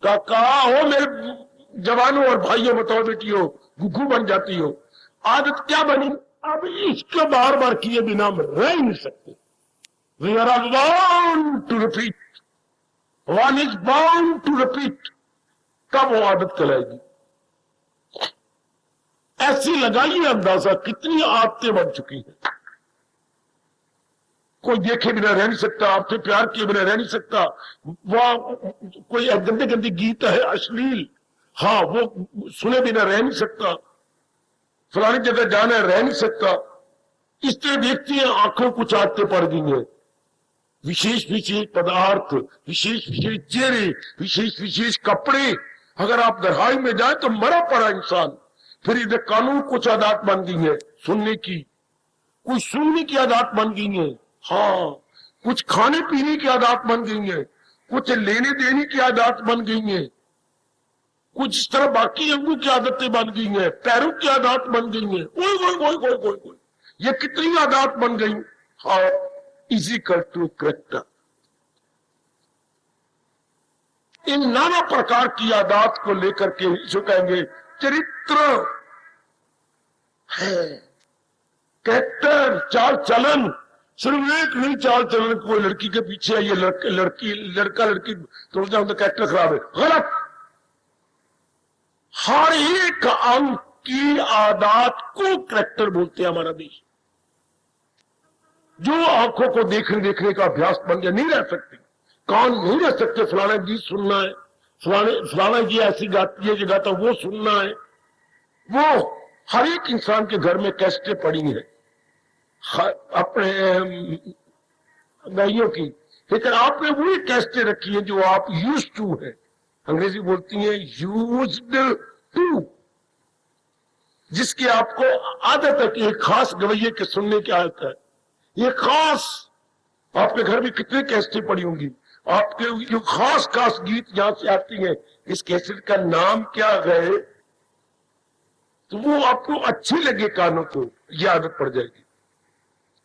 काका हो मेरे जवानों और भाइयों, बताओ बेटियों, गुग्गू बन जाती हो, आदत क्या बनी? अब इसको बार बार किए बिना हम रह ही नहीं सकते। We are all bound to repeat. One is bound to repeat. कब वो आदत कहलाएगी? ऐसी लगाइए अंदाजा कितनी आदतें बन चुकी हैं। कोई देखे बिना रह नहीं सकता, आपसे प्यार किए बिना रह नहीं सकता। वह कोई गंदे गंदे गीत है अश्लील, हाँ वो सुने बिना रह नहीं सकता। फलानी जगह जाना रह नहीं सकता। इस तरह देखती है आंखों कुछ आदतें पड़ गई हैं। विशेष विशेष पदार्थ, विशेष विशेष चेहरे, विशेष विशेष कपड़े, अगर आप दरहाई में जाए तो मरा पड़ा इंसान। फिर इधर कानून कुछ आदत बन गई है सुनने की, कुछ सुनने की आदत बन गई है, हाँ कुछ खाने पीने की आदत बन गई है, कुछ लेने देने की आदत बन गई है, कुछ इस तरह बाकी अंगों की आदतें बन गई हैं, पैरों की आदत बन गई है, कोई कोई कोई कोई कोई कोई ये कितनी आदत बन गई। हाँ इजिकल टू करेक्टर। इन नाना प्रकार की आदत को लेकर के जो कहेंगे चरित्र है, कैरेक्टर, चाल चलन। सिर्फ एक नहीं चाल चलन, कोई लड़की के पीछे ये लड़का लड़की तो कैरेक्टर खराब है, गलत। हर एक अंग की आदत को कैरेक्टर बोलते हैं हमारा देश। जो आंखों को देखने का अभ्यास बन गया, नहीं रह सकती, कान नहीं रह सकते फलाना गीत सुनना है, फलाना जी ऐसी गाती है जो गाता वो सुनना है। वो हर एक इंसान के घर में कैसेटें पड़ी हैं अपने गाइयों की, लेकिन आपने वही कैसेटें रखी है जो आप यूज टू है, अंग्रेजी बोलती है यूज्ड टू, जिसकी आपको आदत है कि एक खास गवैये के सुनने की आदत है। ये खास आपके घर में कितने कैसेटें पड़ी होंगी, आपके जो खास खास गीत जहां से आती हैं, इस कैसेट का नाम क्या है, तो वो आपको अच्छी लगे कानों को, ये आदत पड़ जाएगी।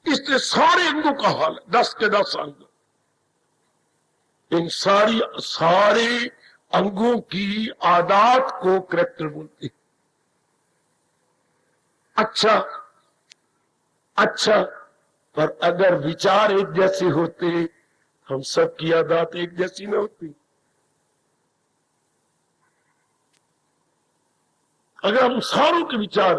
इसलिए सारे अंगों का हाल है, 10 के 10 अंग। इन सारे अंगों की आदत को करैक्टर बोलते हैं। अच्छा, पर अगर विचार एक जैसे होते, हम सब की आदत एक जैसी न होती। अगर हम सारों के विचार,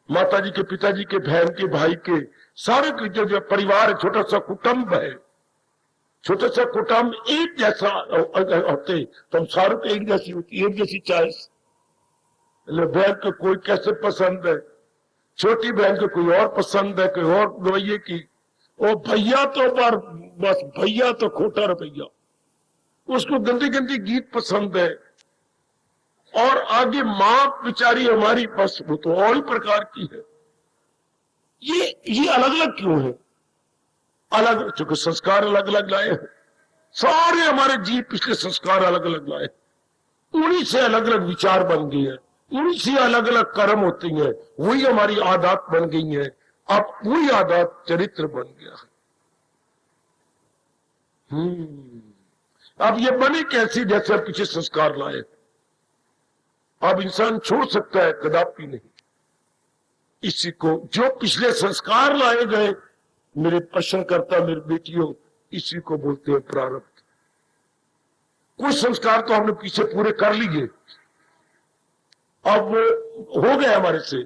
माता जी के, पिताजी के, बहन के, भाई के, सारे के जो परिवार है, छोटा सा कुटुंब है, छोटा सा कुटुंब एक जैसा होते तो हम सारों को एक जैसी होती, एक जैसी चॉइस। बहन को कोई कैसे पसंद है, छोटी बहन को कोई और पसंद है, कोई और रवैये की। ओ भैया तो बस भैया तो खोटा रवैया, उसको गंदी गंदी गीत पसंद है। और आगे मां बेचारी हमारी बस वो तो और ही प्रकार की है। ये अलग अलग क्यों है? अलग, चूंकि संस्कार अलग अलग लाए हैं। सारे हमारे जीव पिछले संस्कार अलग अलग लाए, उन्हीं से अलग अलग विचार बन गए हैं, उन्हीं से अलग अलग कर्म होती हैं, वही हमारी आदत बन गई है। अब वही आदत चरित्र बन गया है। अब ये बने कैसी? जैसे पीछे संस्कार लाए। अब इंसान छोड़ सकता है? कदापि नहीं। इसी को जो पिछले संस्कार लाए गए, मेरे प्रश्नकर्ता, मेरे बेटियों, इसी को बोलते हैं प्रारब्ध। कुछ संस्कार तो हमने पीछे पूरे कर लिए, अब वो हो गए हमारे से,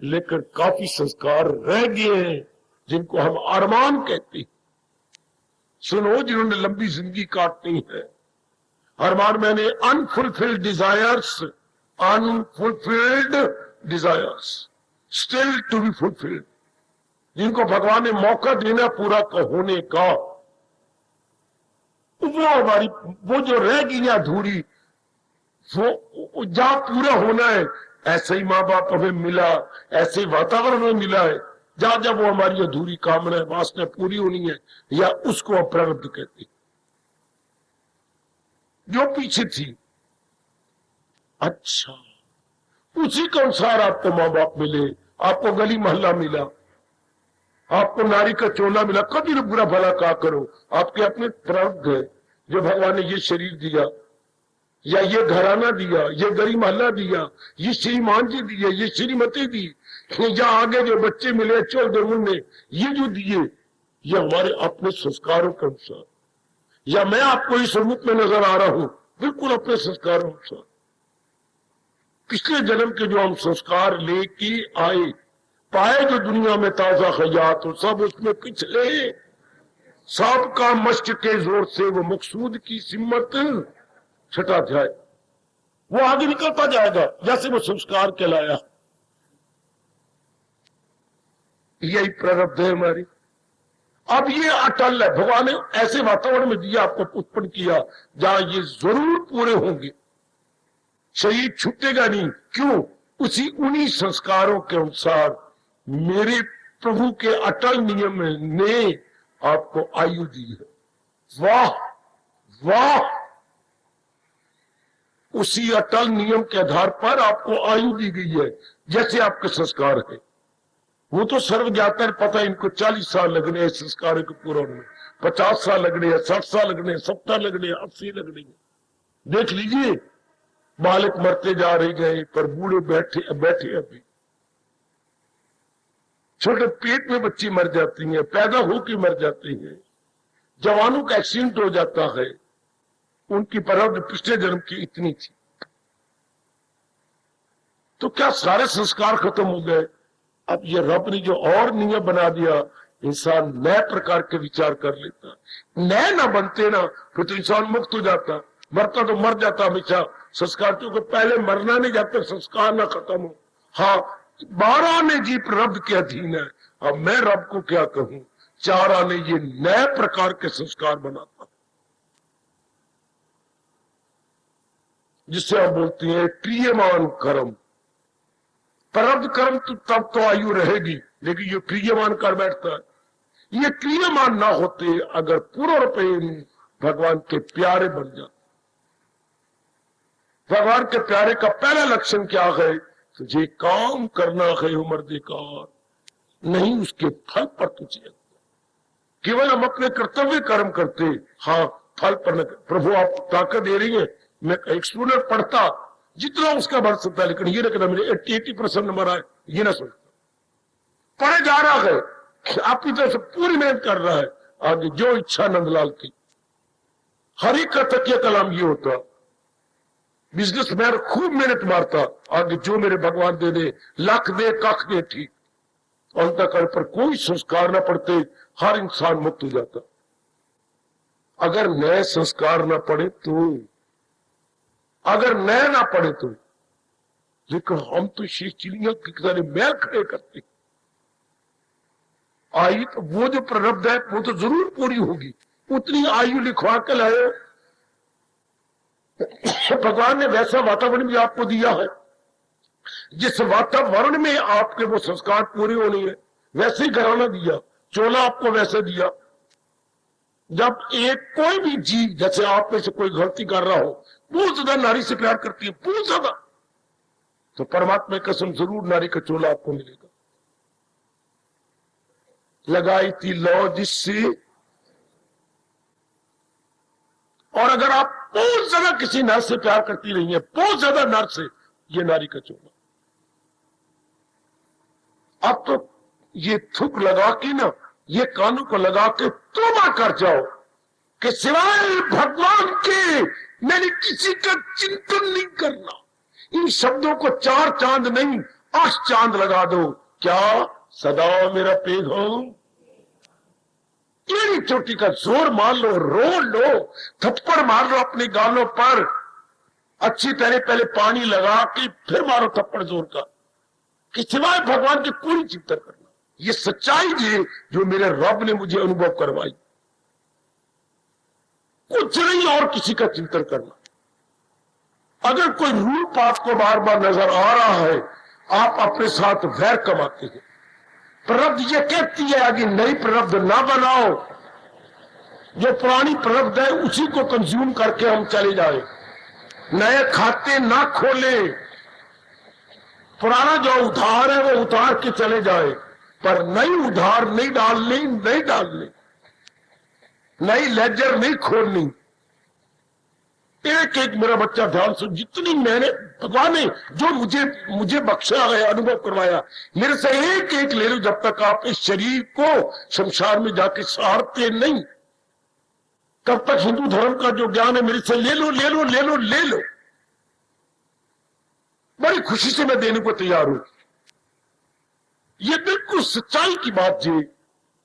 लेकिन काफी संस्कार रह गए हैं जिनको हम अरमान कहते हैं। सुनो, जिन्होंने लंबी जिंदगी काटनी है, अरमान मैंने unfulfilled desires, unfulfilled desires still to be fulfilled, जिनको भगवान ने मौका देना पूरा होने का, वो हमारी, वो जो रह गई अधूरी, वो जहां पूरा होना है, ऐसे ही माँ बाप हमें मिला, ऐसे वातावरण में मिला है, जहां जब वो हमारी अधूरी कामना है, वासना पूरी होनी है, या उसको हम प्रारब्ध कहते, जो पीछे थी। अच्छा, उसी के अनुसार आपको माँ बाप मिले, आपको गली मोहल्ला मिला, आपको नारी का चोला मिला, कभी भी बुरा भला कहा करो, आपके अपने प्रारब्ध है। जो भगवान ने ये शरीर दिया, या ये घराना दिया, ये गली मोहल्ला दिया, ये श्रीमान जी दिए, ये श्रीमती दी, या आगे जो बच्चे मिले चोल मुन्ने, ये जो दिए, ये हमारे अपने संस्कारों के अनुसार। या मैं आपको इस रूप में नजर आ रहा हूं, बिल्कुल अपने संस्कारों अनुसार। पिछले जन्म के जो हम संस्कार लेके आए, पाए जो दुनिया में ताजा खयात हो, सब उसमें पिछले सबका मश्क के जोर से वो मकसूद की सिम्मत छठा अध्याय, वो आगे निकलता जाएगा जैसे वो संस्कार कहलाया। यही प्रारब्ध है हमारी। अब ये अटल है, भगवान ने ऐसे वातावरण में दिया, आपको उत्पन्न किया जहां ये जरूर पूरे होंगे, शरीर छूटेगा नहीं। क्यों? उन्हीं संस्कारों के अनुसार मेरे प्रभु के अटल नियम ने आपको आयु दी है। वाह वाह, उसी अटल नियम के आधार पर आपको आयु दी गई है, जैसे आपके संस्कार है। वो तो सर्व ज्ञाता है, पता है इनको 40 साल लगने हैं संस्कारों के पूरा होने में, 50 साल लगने हैं, 60 साल लगने हैं, 70 लगने हैं, 80 लगने हैं। देख लीजिए, बालक मरते जा रहे गए, पर बूढ़े बैठे अभी। छोटे पेट में बच्ची मर जाती हैं, पैदा होकर मर जाती हैं, जवानों का एक्सीडेंट हो जाता है। उनकी प्रारब्ध पिछले जन्म की इतनी थी, तो क्या सारे संस्कार खत्म हो गए? अब ये रब ने जो और नियम बना दिया, इंसान नए प्रकार के विचार कर लेता। नए ना बनते ना, फिर तो इंसान मुक्त हो जाता, मरता तो मर जाता हमेशा। संस्कार तो पहले मरना नहीं, जब तक संस्कार ना खत्म हो। हाँ, 12 आने जी प्रारब्ध के अधीन है। अब मैं रब को क्या कहूं, 4 आने ये नए प्रकार के संस्कार बनाता, जिससे हम बोलते हैं क्रियमान कर्म। प्रारब्ध कर्म तो तब तो आयु रहेगी, लेकिन ये क्रियमान कर बैठता है। ये क्रियमान ना होते अगर पूर्ण रूप भगवान के प्यारे बन जाते। भगवान के प्यारे का पहला लक्षण क्या है? तुझे काम करना है उम्र देकार, नहीं उसके फल पर तुझे। केवल हम अपने कर्तव्य कर्म करते, हाँ फल पर न, प्रभु आप ताकत दे रही है, मैं एक स्टूडेंट पढ़ता जितना उसका बढ़ सकता है, लेकिन ये ना कहना मेरे 80% नंबर आए, ये ना सोचता। पढ़े जा रहा है, आपकी तरफ से पूरी मेहनत कर रहा है, आगे जो इच्छा नंदलाल की। हर एक का तकिया कलाम ये होता, बिजनेसमैन खूब मेहनत मारता, आगे जो मेरे भगवान दे दे, लाख दे कख दे ठीक। अंतःकरण पर कोई संस्कार ना पड़ते हर इंसान मुक्त हो जाता। अगर नए संस्कार ना पड़े तो, अगर नए ना पड़े तो, लेकिन हम तो शेष चिड़िया की तरह मैल खड़े करते। आई तो वो जो प्रारब्ध है वो तो जरूर पूरी होगी, उतनी आयु लिखवा के लाए। भगवान ने वैसा वातावरण भी आपको दिया है, जिस वातावरण में आपके वो संस्कार पूरे होने हैं, वैसे ही घराना दिया, चोला आपको वैसे दिया। जब एक कोई भी जीव, जैसे आप में से कोई गलती कर रहा हो, बहुत ज्यादा नारी से प्यार करती है, बहुत ज्यादा, तो परमात्मा की कसम जरूर नारी का चोला आपको मिलेगा। लगाई थी लौ जिससे, और अगर आप बहुत ज्यादा किसी नर से प्यार करती रही है, बहुत ज्यादा नर से, ये नारी का चोला। अब तो ये थूक लगा के ना, ये कानों को लगा के तौबा कर जाओ कि सिवाय भगवान के मैंने किसी का चिंतन नहीं करना। इन शब्दों को 4 चांद नहीं 8 चांद लगा दो। क्या सदा मेरा पेग हो, तेरी चोटी का जोर मार लो, रो लो, थप्पड़ मार लो अपने गालों पर, अच्छी तरह पहले पानी लगा के फिर मारो थप्पड़ जोर का, कि सिवाय भगवान की पूरी चिंतन करना। ये सच्चाई है जो मेरे रब ने मुझे अनुभव करवाई। कुछ नहीं और किसी का चिंतन करना। अगर कोई रूप आपको बार बार नजर आ रहा है, आप अपने साथ वैर कमाते हैं। प्रारब्ध ये कहती है आगे नई प्रारब्ध ना बनाओ, जो पुरानी प्रारब्ध है उसी को कंज्यूम करके हम चले जाए, नए खाते ना खोले, पुराना जो उधार है वो उतार के चले जाए, पर नई उधार नहीं डालनी, नहीं डालनी, नई लेजर नहीं खोलनी। एक एक मेरा बच्चा ध्यान से, जितनी मैंने भगवान ने जो मुझे बख्शा है, अनुभव करवाया, मेरे से एक एक ले लो, जब तक आप इस शरीर को शमशान में जाके सहारते नहीं, तब तक हिंदू धर्म का जो ज्ञान है मेरे से ले लो, ले लो, ले लो, ले लो। बड़ी खुशी से मैं देने को तैयार हूं। ये बिल्कुल सच्चाई की बात जी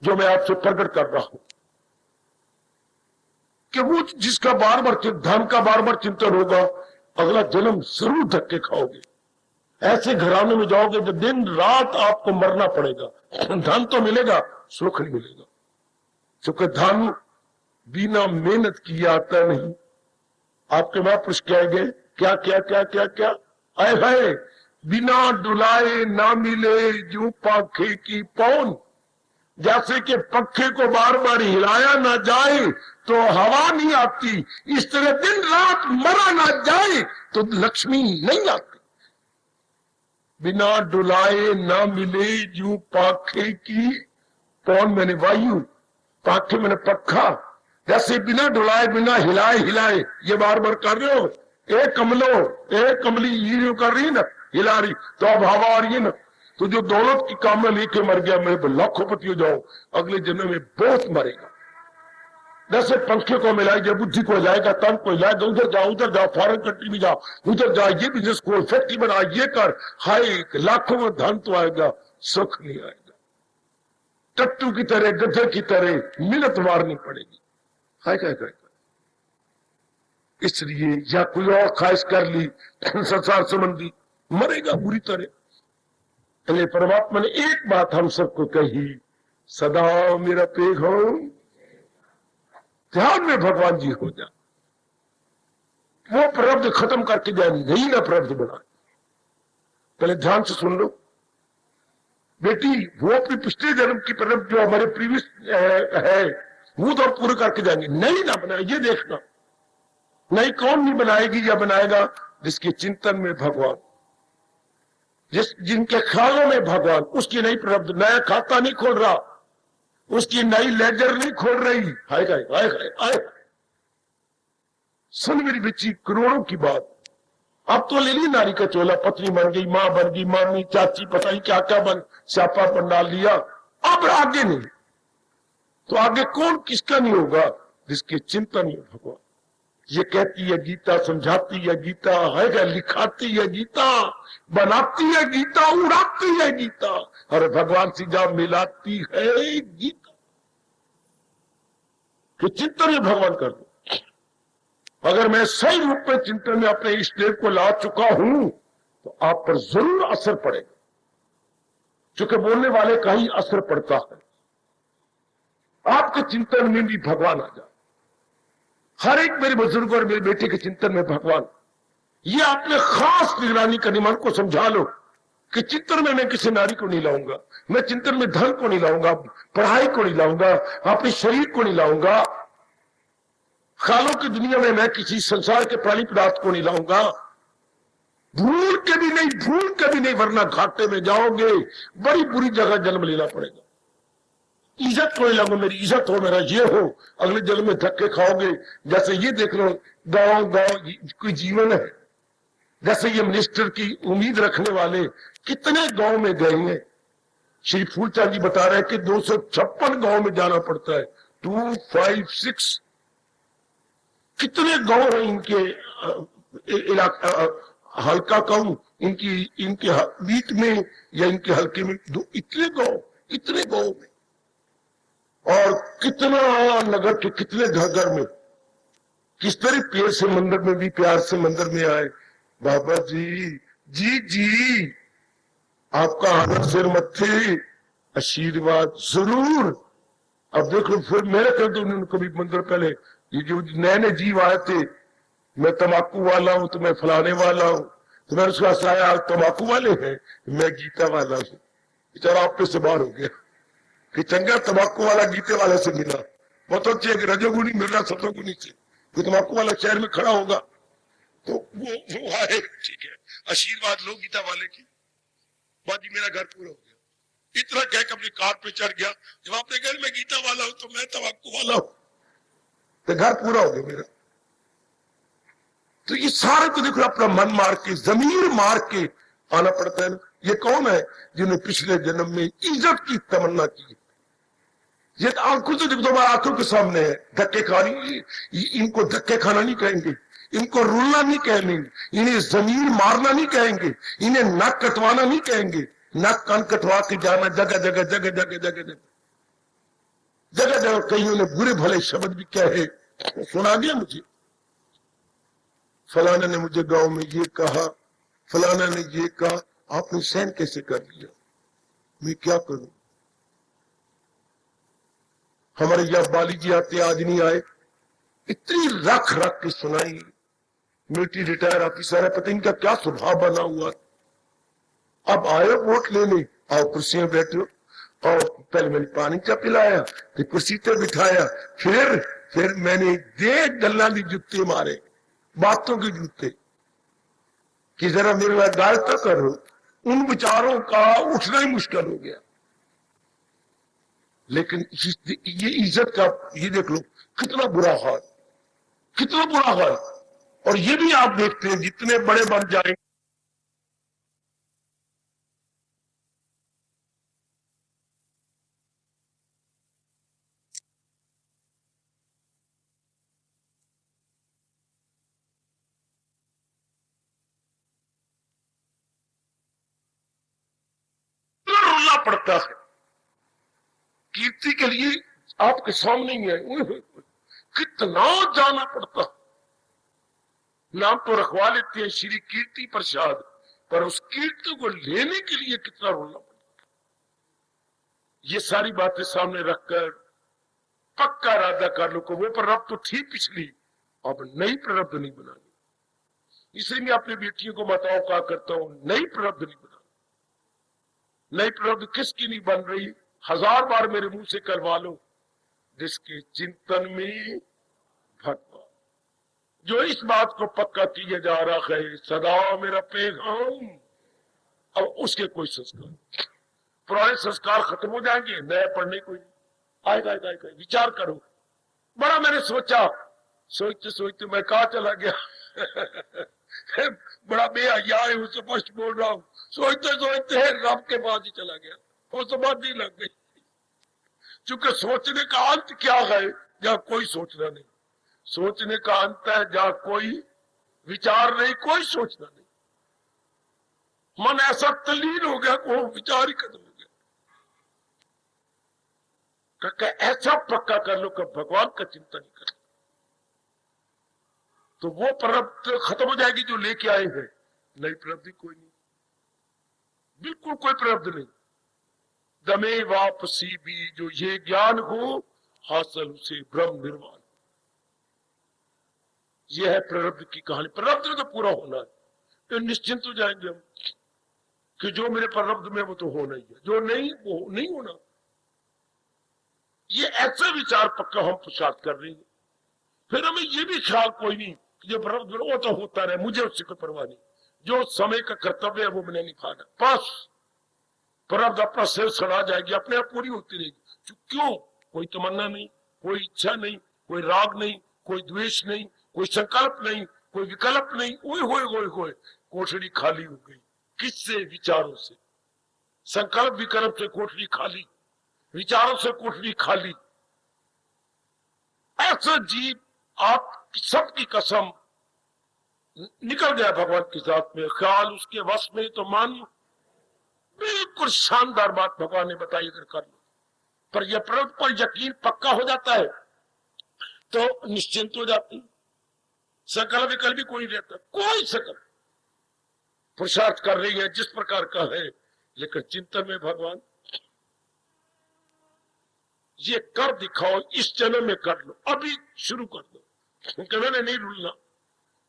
जो मैं आपसे प्रकट कर रहा हूं, कि वो जिसका बार बार धन का बार बार चिंतन होगा, अगला जन्म जरूर धक्के खाओगे। ऐसे घराने में जाओगे जो दिन रात आपको मरना पड़ेगा। धन तो मिलेगा, सुख नहीं मिलेगा, क्योंकि धन बिना मेहनत किए आता नहीं। आपके महापुरुष कहेंगे क्या क्या क्या क्या क्या, आए भाई बिना डुलाए ना मिले जो पंखे की पौन। जैसे कि पंखे को बार बार हिलाया ना जाए तो हवा नहीं आती, इस तरह दिन रात मरा ना जाए तो लक्ष्मी नहीं आती। बिना डुलाए ना मिले जो पंखे की पौन, मैंने वायु, पंखे मैंने पक्खा। जैसे बिना डुलाए बिना हिलाए हिलाए, ये बार बार कर रहे हो, एक कमलो एक कमली ये कर रही है ना, हिला रही, तो अब हवा आ रही है ना, तो जो दौलत की काम में लेके मर गया, मेरे लाखोंपति हो जाओ, अगले जन्म में बहुत मरेगा। जैसे पंखे को मिलाएगा, बुद्धि को जाएगा, तन को जाएगा, उधर जाओ, फॉरेन कंट्री में जाओ, उधर जाओ, ये बिजनेस खोल, फैक्ट्री बना, ये कर, हाय लाखों में धन तो आएगा, सुख नहीं आएगा। टट्टू की तरह, गधे की तरह मिन्नत मारनी पड़ेगी। हाय क्या इसलिए या कोई और ख्वाहिश कर ली संसार संबंधी, मरेगा बुरी तरह। इसलिए परमात्मा ने एक बात हम सबको कही, सदा मेरा पेग हो, ध्यान में भगवान जी हो जा। वो प्रारब्ध खत्म करके जाए, नहीं ना प्रारब्ध बनाए। पहले ध्यान से सुन लो बेटी, वो अपनी पिछले जन्म की प्रारब्ध जो हमारे प्रीवियस है वो तो पूरे करके जाएंगे, नहीं ना बनाए, ये देखना। नहीं कौन नहीं बनाएगी या बनाएगा, जिसके चिंतन में भगवान, जिनके ख्यालों में भगवान, उसकी नई प्रारब्ध, नया खाता नहीं खोल रहा, उसकी नई लेजर नहीं खोल रही। हाय हाय हाय हाय हाय, सुन मेरी बच्ची, करोड़ों की बात। अब तो ले ली नारी का चोला, पत्नी बन गई, मां बन गई, मामी, चाची, पता नहीं क्या क्या बन, स्यापा बन डाल लिया। अब आगे नहीं, तो आगे कौन किसका नहीं होगा? जिसके चिंतन में भगवान। ये कहती है गीता, समझाती है गीता, है लिखाती है गीता, बनाती है गीता, उड़ाती है गीता, और भगवान से जहां मिलाती है गीता। कि चिंतन में भगवान कर दो। अगर मैं सही रूप में चिंतन में अपने इष्ट देव को ला चुका हूं तो आप पर जरूर असर पड़ेगा, क्योंकि बोलने वाले का ही असर पड़ता है। आपके चिंतन में भी भगवान आ जाए। हर एक मेरे बुजुर्ग और मेरे बेटे के चिंतन में भगवान। ये आपने खास निगरानी करनी, मन को समझा लो कि चिंतन में मैं किसी नारी को नहीं लाऊंगा, मैं चिंतन में धन को नहीं लाऊंगा, पढ़ाई को नहीं लाऊंगा, अपने शरीर को नहीं लाऊंगा, ख्यालों की दुनिया में मैं किसी संसार के प्राणी पदार्थ को नहीं लाऊंगा। भूल के भी नहीं, भूल के भी नहीं, वरना घाटे में जाओगे, बड़ी बुरी जगह जन्म लेना पड़ेगा। इज्जत को नहीं लाऊंगा, मेरी इज्जत हो, मेरा ये हो, अगले जन्म में धक्के खाओगे। जैसे ये देख लो, गांव गांव कोई जीवन है। जैसे ये मिनिस्टर की उम्मीद रखने वाले कितने गांव में गए हैं। श्री फूलचंद जी बता रहे हैं कि 256 गांव में जाना पड़ता है। 256 कितने गांव हैं इनके इलाका, हल्का कहूं, इनके बीच में या इनके हल्के में, इतने गांव में, और कितना नगर के कितने घर में, किस तरह प्यार से मंदिर में भी, प्यार से मंदिर में आए। बाबा जी, जी आपका आदर सिर मत्थे, आशीर्वाद जरूर। अब देख लो, फिर मेरे कर दो, उन्होंने कभी मंदिर पहले ये जो नए नए जीव आए थे, मैं तंबाकू वाला हूं तो मैं फलाने वाला हूं, तो मैंने उसका आया तंबाकू वाले हैं, मैं गीता वाला हूं। बेचारा आप पे से बाहर हो गया कि चंगा तंबाकू वाला गीते वाले से मिला। बहुत अच्छी है कि रजोगुनी मिल रहा सतोगुनी से, कोई तंबाकू वाला शहर में खड़ा होगा तो वो आए, ठीक है, आशीर्वाद लो गीता वाले की। बाजी मेरा घर पूरा हो गया। इतना कह के अपनी कार पे चढ़ गया। जब आपने कहा मैं गीता वाला हूं तो मैं तंबाकू वाला हूं, तो घर पूरा हो गया मेरा। तो ये सारे को देखो, अपना मन मार के, जमीर मार के आना पड़ता है ना। ये कौन है जिन्होंने पिछले जन्म में इज्जत की तमन्ना की? ये आंखों से देखो, आंखों के सामने है। धक्के खानी, इनको धक्के खाना नहीं कहेंगे, इनको रुलना नहीं कहेंगे, इन्हें जमीन मारना नहीं कहेंगे, इन्हें नक कटवाना नहीं कहेंगे। नक कान कटवा के जाना जगह जगह जगह जगह जगह जगह जगह जगह। कईयों ने बुरे भले शब्द भी कहे, सुना दिया मुझे, फलाना ने मुझे गांव में ये कहा, फलाना ने ये कहा। आपने सहन कैसे कर लिया? मैं क्या करूं? हमारे यह बाली जी आते, आज नहीं आए, इतनी रख रख के सुनाई। मिलिट्री रिटायर ऑफिसर है, पता इनका क्या स्वभाव बना हुआ। अब आए वोट लेने, आओ कुर्सी में बैठो, और पहले मैंने पानी चा पिलाया, फिर कुर्सी पे बिठाया, फिर मैंने दे गल्ला दी जूते मारे, बातों के जूते, कि जरा मेरे बाद गाल तो करो। उन विचारों का उठना ही मुश्किल हो गया। लेकिन ये इज्जत का, ये देख लो कितना बुरा हाल, कितना बुरा हाल। और ये भी आप देखते हैं, जितने बड़े बन जाएंगे, रोना पड़ता है कीर्ति के लिए। आपके सामने ही है, कितना जाना पड़ता। नाम तो रखवा लेते हैं श्री कीर्ति प्रसाद, पर उस कीर्ति को लेने के लिए कितना रोना पड़ता। ये सारी बातें सामने रखकर पक्का इरादा कर लो कि वो प्रारब्ध तो थी पिछली, अब नई प्रारब्ध नहीं बनानी। इसलिए मैं अपनी बेटियों को माताओं कहा करता हूं, नई प्रारब्ध नहीं बनानी। नई प्रारब्ध किसकी नहीं बन रही? 1000 बार मेरे मुंह से करवा लो, जिसके चिंतन में भगवान, जो इस बात को पक्का किया जा रहा है सदा मेरा पैगाम। अब उसके कोई संस्कार, पुराने संस्कार खत्म हो जाएंगे, नया पढ़ने कोई आएगा। विचार करो। बड़ा मैंने सोचा सोचते सोचते मैं कहा चला गया। बड़ा बेहया है, उससे स्पष्ट बोल रहा हूं। सोचते सोचते रब के पास ही चला गया, वो समाधि लग गई। क्योंकि सोचने का अंत क्या है? जहां कोई सोचना नहीं। सोचने का अंत है जहां कोई विचार नहीं, कोई सोचना नहीं। मन ऐसा तल्लीन हो गया कि वो विचार ही खत्म हो गया। ऐसा पक्का कर लो कि भगवान का चिंता नहीं कर, तो वो प्रारब्ध खत्म हो जाएगी जो लेके आए हैं। नई प्रारब्ध कोई नहीं, बिल्कुल कोई प्रारब्ध नहीं। दमे वापसी भी जो ये ज्ञान हो हासिल उसे ब्रह्म निर्वाण। ये है प्रारब्ध की कहानी। प्रारब्ध तो पूरा होना है, तो निश्चिंत हो जाएंगे हम कि जो मेरे प्रारब्ध में वो तो होना ही है, जो नहीं वो नहीं होना। ये ऐसा विचार पक्का हम पुरुषार्थ कर रहे हैं। फिर हमें ये भी ख्याल कोई नहीं कि जो प्रारब्ध वो तो होता रहे, मुझे उससे कोई परवाह नहीं। जो समय का कर्तव्य है वो मैंने निभाना, बस। प्रारब्ध अपना सिर सड़ा जाएगी, अपने आप पूरी होती रहेगी। क्यों? कोई तमन्ना नहीं, कोई इच्छा नहीं, कोई राग नहीं, कोई द्वेष नहीं, कोई संकल्प नहीं, कोई विकल्प नहीं। ओए कोठरी खाली हो गई। किससे? विचारों से। संकल्प विकल्प से कोठरी खाली, विचारों से कोठरी खाली। ऐसा जीव आप सबकी कसम निकल गया भगवान के साथ में, ख्याल उसके वश में तो मन। बिल्कुल शानदार बात भगवान ने बताई, अगर कर लो। पर यह प्रारब्ध पर यकीन पक्का हो जाता है तो निश्चिंत हो जाती। संकल्प विकल्प भी कोई नहीं रहता, कोई संकल्प। पुरुषार्थ कर रही है जिस प्रकार का है, लेकिन चिंतन में भगवान। ये कर दिखाओ, इस जन्म में कर लो, अभी शुरू कर दो। क्योंकि मैंने नहीं रुलना,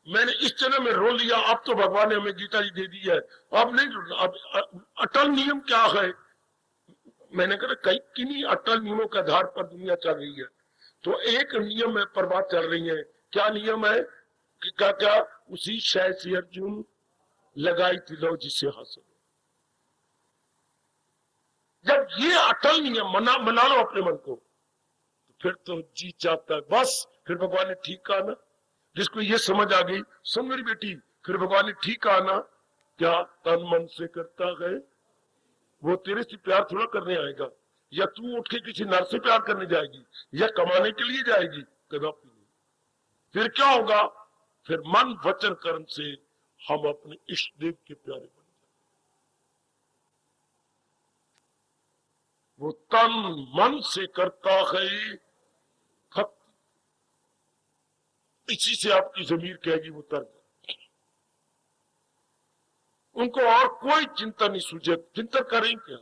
मैंने इस जन्म में रो लिया, अब तो भगवान ने हमें गीता जी दे दी है, अब नहीं रुलना। अब अटल नियम क्या है? मैंने कहा कई किन्हीं अटल नियमों के आधार पर दुनिया चल रही है। तो एक नियम पर बात चल रही है। क्या नियम है? कि क्या क्या उसी शय से अर्जुन लगाई थी लो जिसे हासिल। जब ये अटल नियम मना लो अपने मन को, तो फिर तो जी चाहता है बस। फिर भगवान ने ठीक कहा ना, जिसको ये समझ आ गई, सुन मेरी बेटी, फिर भगवान ने ठीक कहा ना, क्या तन मन से करता है वो तेरे से प्यार थोड़ा करने आएगा, या तू उठ के किसी नर से प्यार करने जाएगी, या कमाने के लिए जाएगी, कदापि नहीं। फिर क्या होगा? फिर मन वचन कर्म से हम अपने इष्ट देव के प्यारे बन जाए। वो तन मन से करता है भक्ति, इसी से आपकी जमीर कहेगी वो तर गया। उनको और कोई चिंता नहीं सूझे, चिंतन करें क्या?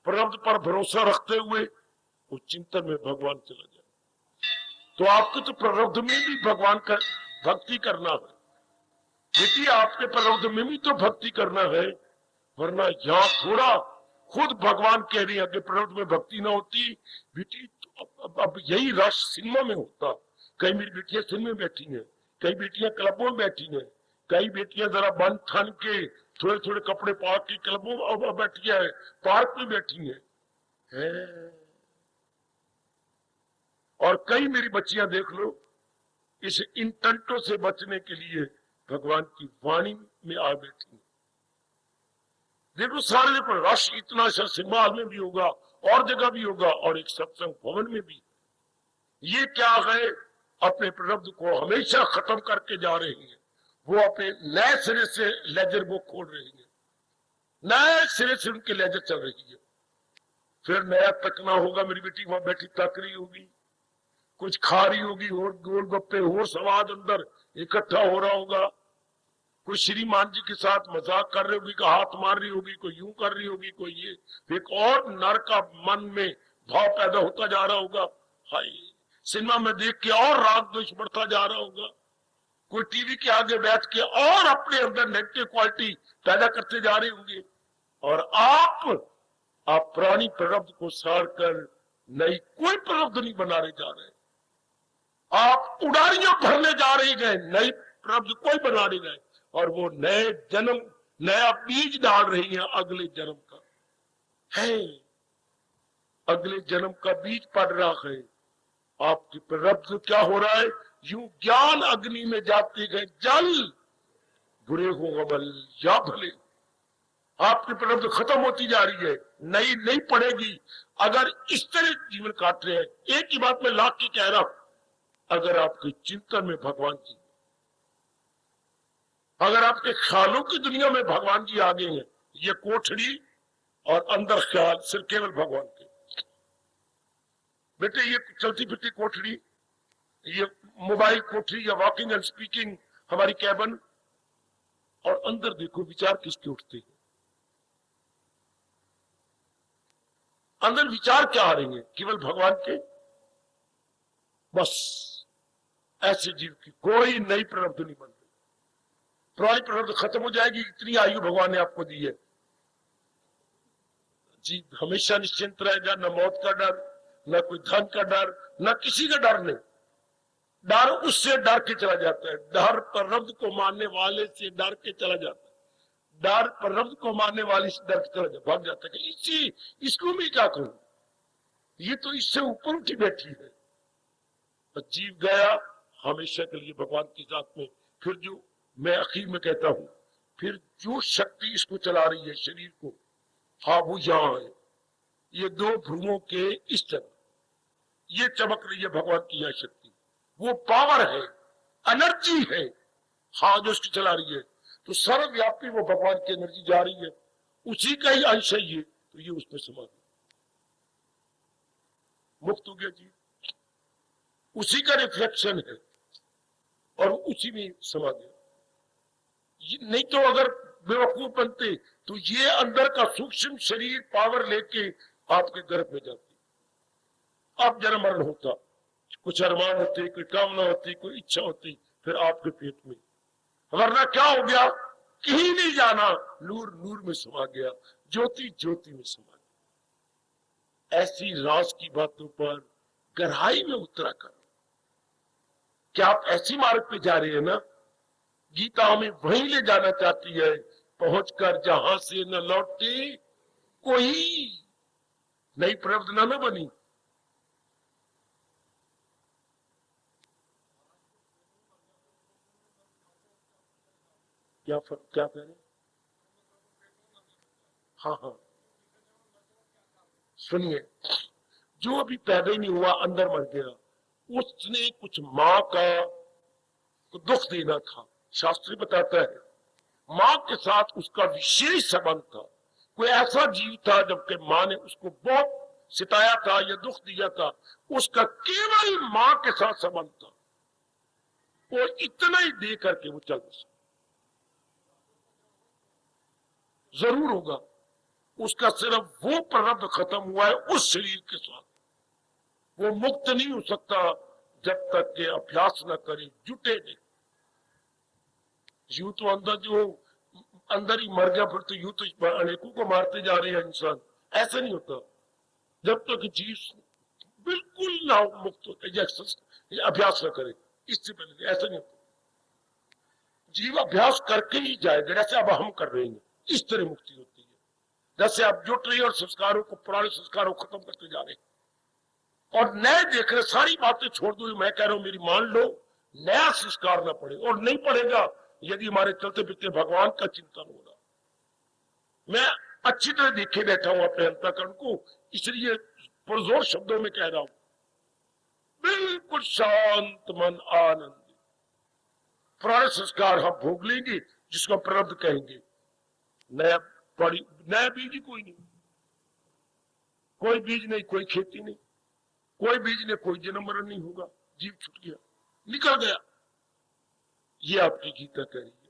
प्रारब्ध पर भरोसा रखते हुए वो चिंतन में भगवान चला जाए। तो आपको तो प्रारब्ध में भी भगवान का भक्ति करना है बेटी, आपके प्रारब्ध में भी तो भक्ति करना है। वरना यहां थोड़ा खुद भगवान कह रही है कि प्रारब्ध में भक्ति ना होती बेटी, तो अब यही रस सिनेमा में होता। कई मेरी बेटियां सिनेमा में बैठी हैं, कई बेटियां क्लबों में बैठी हैं, कई बेटियां जरा बन ठन के थोड़े थोड़े कपड़े पा के क्लबों में बैठी है, पार्क में बैठी है। और कई मेरी बच्चियां देख लो, इस इन टंटों से बचने के लिए भगवान की वाणी में आ बैठी। देखो सारे देखो रश इतना सिनेमा हॉल में भी होगा और जगह भी होगा और एक सत्संग भवन में भी। ये क्या है? अपने प्रारब्ध को हमेशा खत्म करके जा रहे हैं। वो अपने नए सिरे से लेजर बुक खोल रही है, नए सिरे से उनकी लेजर चल रही है। फिर नया तकना होगा, मेरी बेटी वहां बैठी तक रही होगी, कुछ खा रही होगी, और गोलगप्पे और स्वाद अंदर इकट्ठा हो रहा होगा। कोई श्रीमान जी के साथ मजाक कर रही होगी, हाथ मार रही होगी, कोई यूं कर रही होगी, कोई ये। एक और नर का मन में भाव पैदा होता जा रहा होगा, हाय सिनेमा में देख के और राग द्वेष बढ़ता जा रहा होगा। कोई टीवी के आगे बैठ के और अपने अंदर नेगेटिव क्वालिटी पैदा करते जा रहे होंगे। और आप पुरानी प्रारब्ध को साड़ कर नई कोई प्रारब्ध नहीं बनाने जा रहे। आप उड़ारियां भरने जा रही गए, नई प्रारब्ध कोई बना नहीं गए। और वो नए जन्म नया बीज डाल रही है अगले जन्म का है, अगले जन्म का बीज पड़ रहा है। आपकी प्रारब्ध क्या हो रहा है? यूं ज्ञान अग्नि में जाते गए जल, बुरे हो अमल या भले। आपकी प्रारब्ध खत्म होती जा रही है, नई नहीं पड़ेगी अगर इस तरह जीवन काट रहे हैं। एक ही बात मैं लाख की कह रहा हूं, अगर आपके चिंतन में भगवान जी, अगर आपके ख्यालों की दुनिया में भगवान जी आ गए हैं, ये कोठड़ी और अंदर ख्याल सिर्फ केवल भगवान के। बेटे ये चलती फिरती कोठड़ी, ये मोबाइल कोठड़ी या वॉकिंग एंड स्पीकिंग हमारी कैबन, और अंदर देखो विचार किसके उठते हैं, अंदर विचार क्या आ रहे हैं? केवल भगवान के। बस ऐसे जीव की कोई नई प्रारब्ध नहीं बन रही, पुरानी प्रारब्ध खत्म हो जाएगी। इतनी आयु भगवान ने आपको दी है, जीव हमेशा निश्चिंत रहेगा, न मौत का डर, न कोई धन का डर, न किसी का डर नहीं। डर उससे डर के चला जाता है, डर प्रारब्ध को मानने वाले से डर के चला जाता है, डर प्रारब्ध को मानने वाले से डर के चला भाग जाता है कि इसको मैं क्या करूं, ये तो इससे ऊपर उठी बैठी है। तो जीव गया हमेशा के लिए भगवान की जात में। फिर जो मैं आखिर में कहता हूं, फिर जो शक्ति इसको चला रही है शरीर को, हाँ वो यहां है, ये दो भ्रूमों के इस तरह ये चमक रही है भगवान की यह शक्ति, वो पावर है, एनर्जी है, हाँ जो इसकी चला रही है। तो सर्वव्यापी वो भगवान की एनर्जी जा रही है, उसी का ही अंश है ये, तो ये उसमें समा गया, मुक्त हो गया जी, उसी का रिफ्लेक्शन है और उसी में समा गया। नहीं तो अगर बेवकूफ बनते तो ये अंदर का सूक्ष्म शरीर पावर लेके आपके गर्भ में जाती, अब जन्म मरण होता, कुछ अरमान होते, कोई कामना होती, कोई इच्छा होती, फिर आपके पेट में। वरना क्या हो गया, कहीं नहीं जाना, नूर नूर में समा गया, ज्योति ज्योति में समा गया। ऐसी राज की बातों पर गहराई में उतरा कर, क्या आप ऐसी मार्ग पे जा रहे हैं ना? गीता हमें वहीं ले जाना चाहती है, पहुंचकर जहां से न लौटे कोई, नई प्रारब्ध न बनी। क्या कह रहे? हाँ हाँ सुनिए, जो अभी पैदा ही नहीं हुआ अंदर मर गया, उसने कुछ माँ का दुख देना था। शास्त्री बताता है माँ के साथ उसका विशेष संबंध था, कोई ऐसा जीव था जबकि माँ ने उसको बहुत सिताया था या दुख दिया था, उसका केवल माँ के साथ संबंध था, वो इतना ही दे करके वो चल बसा। जरूर होगा, उसका सिर्फ वो प्रारब्ध खत्म हुआ है उस शरीर के साथ, वो मुक्त नहीं हो सकता जब तक के अभ्यास न करे, जुटे नहीं। यूं तो अंदर जो अंदर ही मर गया, फिर तो यूं तो अनेकों को मारते जा रहे हैं इंसान, ऐसा नहीं होता जब तक जीव बिल्कुल ना मुक्त होता, अभ्यास न करे, इससे पहले ऐसा नहीं होता। जीव अभ्यास करके ही जाएगा, जैसे अब हम कर रहे हैं, इस तरह मुक्ति होती है। जैसे आप जुट रही और संस्कारों को, पुराने संस्कारों को खत्म करते जा रहे और नए देख रहे, सारी बातें छोड़ दो, मैं कह रहा हूं मेरी मान लो, नया संस्कार ना पड़े, और नहीं पड़ेगा यदि हमारे चलते फिरते भगवान का चिंतन होगा। मैं अच्छी तरह देखे बैठा हूं अपने अंतःकरण को, इसलिए पुरजोर शब्दों में कह रहा हूं, बिल्कुल शांत मन, आनंद। पुराने संस्कार हम भोग लेंगे, जिसको प्रारब्ध कहेंगे, नया बीज ही कोई नहीं, कोई बीज नहीं, कोई खेती नहीं, कोई बीज ने कोई जन्म मरण नहीं होगा, जीव छूट गया, निकल गया। ये आपकी गीता कह रही है।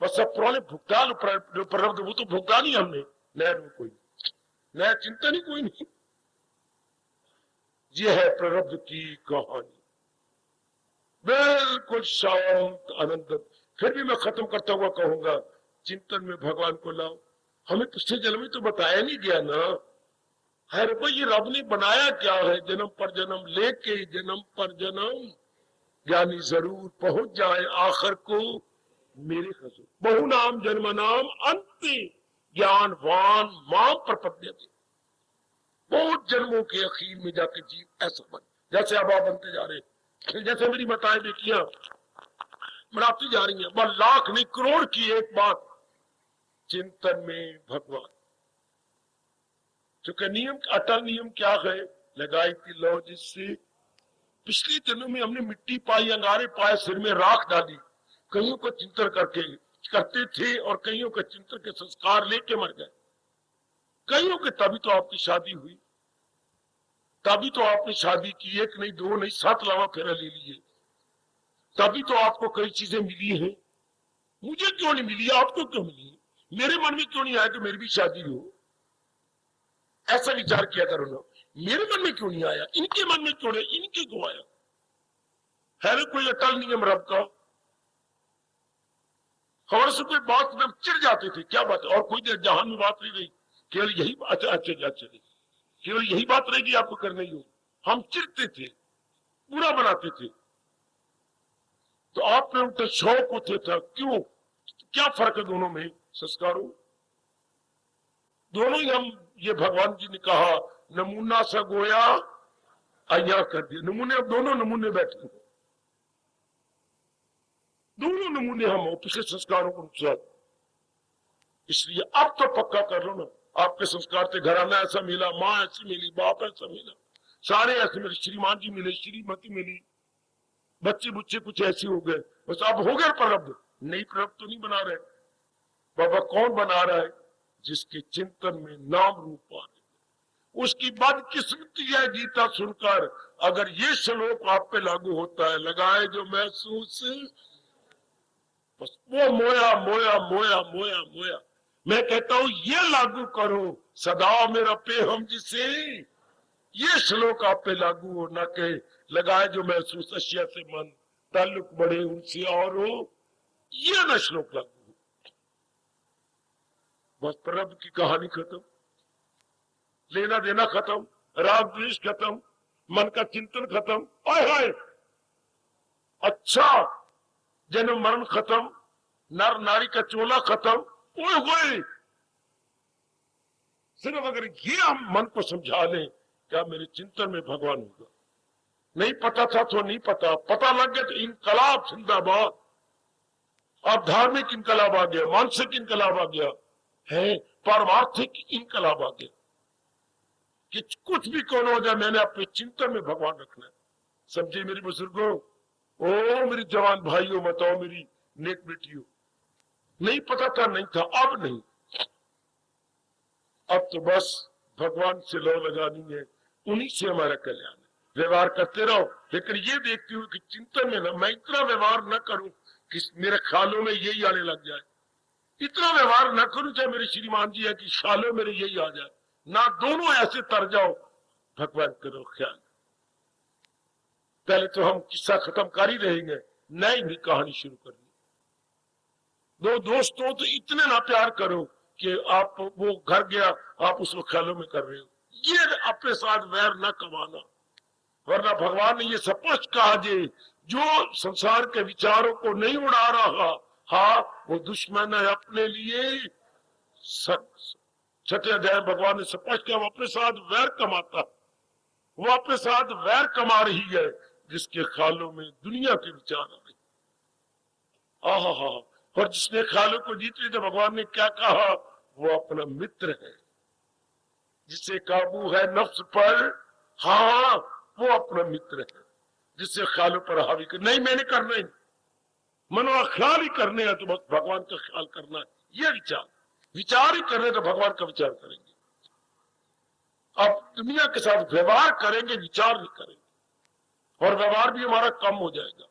बस अब पुराने भुगतान प्रारब्ध वो तो भुगतान ही हमने, नया में कोई नया चिंतन ही कोई नहीं। ये है प्रारब्ध की कहानी, बिल्कुल शांत आनंद। फिर भी मैं खत्म करता हुआ कहूंगा, चिंतन में भगवान को लाओ। हमें पिछले जन्म में तो बताया नहीं गया ना, है भाई ये रब ने बनाया क्या है, जन्म पर जन्म लेके जन्म पर जन्म, ज्ञानी जरूर पहुंच जाए आखिर को मेरे खजूर। बहु नाम जन्म नाम अंत ज्ञानवान मां प्रपद्यते। बहुत जन्मों के अखीर में जाके जीव ऐसा बन, जैसे अब आप बनते जा रहे, जैसे मेरी माताएं बेटियां बनाती जा रही हैं, वह लाख नहीं करोड़ की एक बात, चिंतन में भगवान। चूंकि नियम, अटल नियम क्या है, लगाई थी लौ जिससे। पिछले दिनों में हमने मिट्टी पाई, अंगारे पाए, सिर में राख डाली, कईयों को चिंतन करते थे और कईयों के चिंतन के संस्कार लेके मर गए। कईयों के तभी तो आपकी शादी हुई, तभी तो आपने शादी की, एक नहीं दो नहीं 7 लावा फेरा ले लिए, तभी तो आपको कई चीजें मिली हैं। मुझे क्यों नहीं मिली, आपको क्यों मिली, मेरे मन में क्यों नहीं आया कि मेरी भी शादी हो? ऐसा विचार किया करो ना, मेरे मन में क्यों नहीं आया, इनके मन में क्यों नहीं, इनके को आया है ना? कोई अटल नियम रब का? हमारे से कोई बात में चिढ़ जाते थे, क्या बात है, और कोई देर जहान में बात नहीं रही, केवल यही बात, अच्छा केवल यही बात रहेगी आपको करना ही हो। हम चिढ़ते थे, बुरा बनाते थे, तो आप में उनका शौक होते था, क्यों, क्या फर्क है दोनों में संस्कारों? दोनों ही हम, ये भगवान जी ने कहा नमूना सा गोया अया कर दिया, नमूने, अब दोनों नमूने बैठे हैं, दोनों नमूने हम हो पिछले संस्कारों को नुकसान। इसलिए अब तो पक्का कर लो ना, आपके संस्कार थे, घराना ऐसा मिला, माँ ऐसी मिली, बाप ऐसा मिला, सारे ऐसे मिले, श्रीमान जी मिले, श्रीमती मिली, बच्चे बुच्चे कुछ ऐसे हो गए, बस अब हो गए प्रारब्ध। नई प्रारब्ध तो नहीं बना रहे बाबा, कौन बना रहा है? जिसके चिंतन में नाम रूप आ रहे, उसकी बदकिस्मती है गीता सुनकर। अगर ये श्लोक आप पे लागू होता है, लगाए जो महसूस, बस वो मोया मोया मोया मोया मोया। मैं कहता हूं ये लागू करो, सदा मेरा पे हम जिसे, ये श्लोक आप पे लागू हो, ना के लगाए जो महसूस अशिया से मन, ताल्लुक बढ़े उनसे और हो, ये ना श्लोक लागू हो। बस प्रभु की कहानी खत्म, लेना देना खत्म, राग द्वेष खत्म, मन का चिंतन खत्म, हाय अच्छा, जन्म मरण खत्म, नर नारी का चोला खत्म, ओए सिर्फ अगर ये हम मन को समझा लें, क्या मेरे चिंतन में भगवान होगा। नहीं पता था तो नहीं पता, पता लग गया तो इनकलाब जिंदाबाद। अब धार्मिक इनकलाब आ गया, मानसिक इनकलाब आ गया है, पारमार्थिक इनकलाब आ गया कि कुछ भी कौन हो जाए, मैंने अपने चिंतन में भगवान रखना है। समझे मेरे बुजुर्गों, ओ मेरी जवान भाइयों, बताओ मेरी नेक बेटियों, नहीं पता था, नहीं था, अब नहीं, अब तो बस भगवान से लौ लगानी है, उन्हीं से हमारा कल्याण है। व्यवहार करते रहो, लेकिन ये देखते हुए कि चिंतन में ना मैं इतना व्यवहार न करूं कि मेरे ख्यालों में यही आने लग जाए, इतना व्यवहार न करूं चाहे मेरे श्रीमान जी है कि ख्यालों मेरे यही आ जाए, ना दोनों ऐसे तर जाओ। भगवान करो ख्याल। पहले तो हम किस्सा खत्म कर ही रहेंगे, नई कहानी शुरू करनी। दो दोस्तों तो इतने ना प्यार करो कि आप, वो घर गया आप उसको ख्यालों में कर रहे हो, ये अपने साथ वैर न कमाना। वरना भगवान ने ये स्पष्ट कहा जे जो संसार के विचारों को नहीं उड़ा रहा, हाँ वो दुश्मन है अपने लिए। छठे अध्याय भगवान ने स्पष्ट किया, वो अपने साथ वैर कमाता, वो अपने साथ वैर कमा रही है जिसके ख्यालों में दुनिया के विचार आ रहे। आहा, और जिसने ख्यालों को जीत लिया, भगवान ने क्या कहा, वो अपना मित्र है, जिससे काबू है नफ्स पर, हाँ वो अपना मित्र है, जिससे ख्यालों पर हावी कर। नहीं मैंने करना ही, मनवा ख्याल ही करने हैं तो बस भगवान का ख्याल करना है, ये विचार ही करने तो भगवान का विचार करेंगे। अब दुनिया के साथ व्यवहार करेंगे, विचार नहीं करेंगे, और व्यवहार भी हमारा कम हो जाएगा।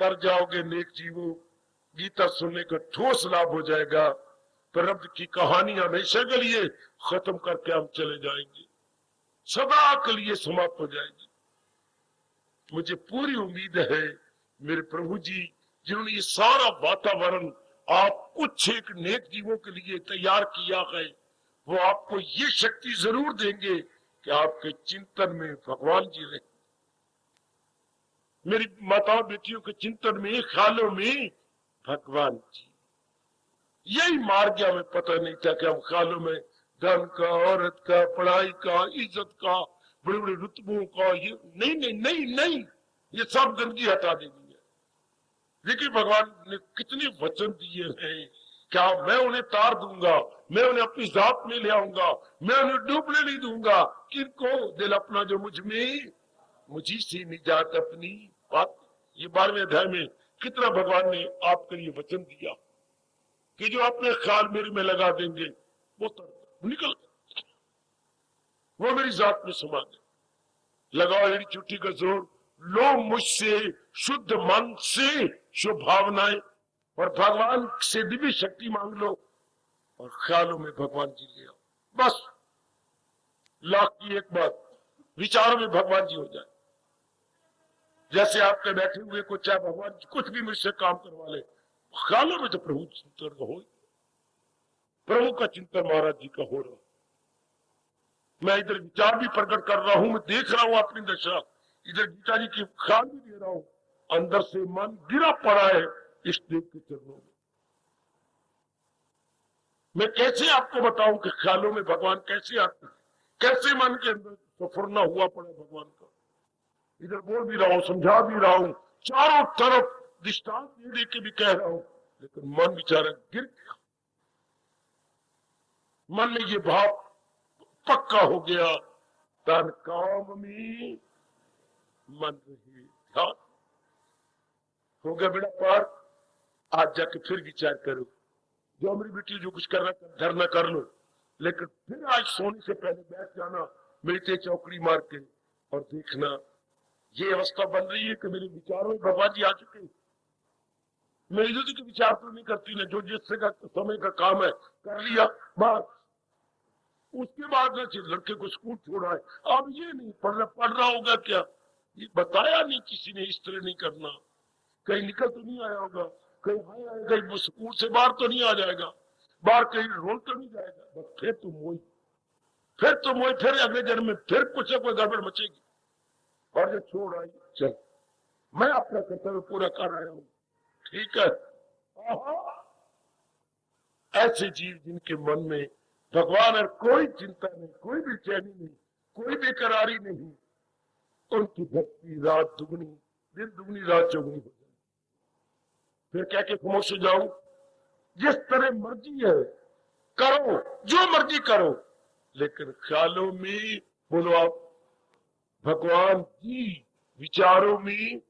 तर जाओगे नेक जीवो, गीता सुनने का ठोस लाभ हो जाएगा। प्रभु की कहानी हमेशा के लिए खत्म करके हम चले जाएंगे, सदा के लिए समाप्त हो जाएगी। मुझे पूरी उम्मीद है मेरे प्रभु जी जिन्होंने ये सारा वातावरण आप कुछ एक नेक जीवों के लिए तैयार किया है, वो आपको ये शक्ति जरूर देंगे कि आपके चिंतन में भगवान जी रहे। मेरी माताओं बेटियों के चिंतन में, ख्यालों में भगवान जी, यही मार्ग हमें पता नहीं था कि हम ख्यालों में धन का, औरत का, पढ़ाई का, इज्जत का, बड़े बड़े रुतबों का, ये नहीं नहीं नहीं नहीं, ये सब गंदगी हटा देनी है। देखिए भगवान ने कितने वचन दिए हैं, क्या मैं उन्हें तार दूंगा, मैं उन्हें अपनी जात में ले आऊंगा, मैं उन्हें डूबने नहीं दूंगा। किनको? दिल अपना जो मुझ में, मुझी से निजात अपनी बात। ये 12वें अध्याय में कितना भगवान ने आपके लिए वचन दिया कि जो अपने ख्याल मेरे में लगा देंगे वो निकल, वो मेरी जात में समा गए। लगाओ एड़ी चुट्टी का जोर, लो मुझसे शुद्ध मन से शुभ भावनाएं, और भगवान से दिव्य शक्ति मांग लो, और ख्यालों में भगवान जी ले आओ। बस लाख की एक बात, विचारों में भगवान जी हो जाए। जैसे आपके बैठे हुए को चाहे भगवान कुछ भी मुझसे काम करवा ले, ख्यालों में तो प्रभु चिंतन हो, प्रभु का चिंतन महाराज जी का हो रहा। मैं इधर विचार भी प्रकट कर रहा हूं, मैं देख रहा हूं अपनी दशा, इधर गीता जी की ख्याल भी दे रहा हूं, अंदर से मन गिरा पड़ा है इस देव के चरणों में। मैं कैसे आपको बताऊं कि ख्यालों में भगवान कैसे आते हैं, कैसे मन के अंदर सफरना हुआ पड़ा भगवान का। इधर बोल भी रहा हूं, समझा भी रहा हूं, चारों तरफ दृष्टांत दे के भी कह रहा हूं, लेकिन मन बेचारा गिर गया। मन में ये भाव पक्का हो गया, तन काम में मन रहे ध्यान। हो गया बेटा पार। आज जाके फिर विचार करो, जो मेरी बेटी जो कुछ करना धरना कर लो, लेकिन फिर आज सोने से पहले बैठ जाना मेरे चौकड़ी मार के, और देखना ये अवस्था बन रही है कि मेरे विचारों में भगवान जी आ चुके हैं। मेरी जो के विचार तो नहीं करती ना, जो जिससे का समय का काम है कर लिया बस। उसके बाद ना लड़के को स्कूल छोड़ा है, अब ये नहीं पढ़ रहा होगा क्या, ये बताया नहीं किसी ने, इस तरह नहीं करना। कहीं निकल तो नहीं आया होगा, कहीं आया, कहीं स्कूल से बाहर तो नहीं आ जाएगा, बाहर कहीं रोल तो नहीं जाएगा। बस फिर तुम वही, फिर अगले जन्म में फिर कुछ कोई गड़बड़ मचेगी। और जो छोड़ आई, चल मैं अपना कर्तव्य पूरा कर आया हूं, ठीक है। ऐसे जीव जिनके मन में भगवान और कोई चिंता नहीं, कोई बेचैनी नहीं, कोई बेकरारी नहीं, उनकी भक्ति रात दुगनी, दिन दुगनी रात चौगुनी हो जाए। फिर क्या के खामोश हो जाऊं, जिस तरह मर्जी है करो, जो मर्जी करो, लेकिन ख्यालों में बोलो आप भगवान जी, विचारों में,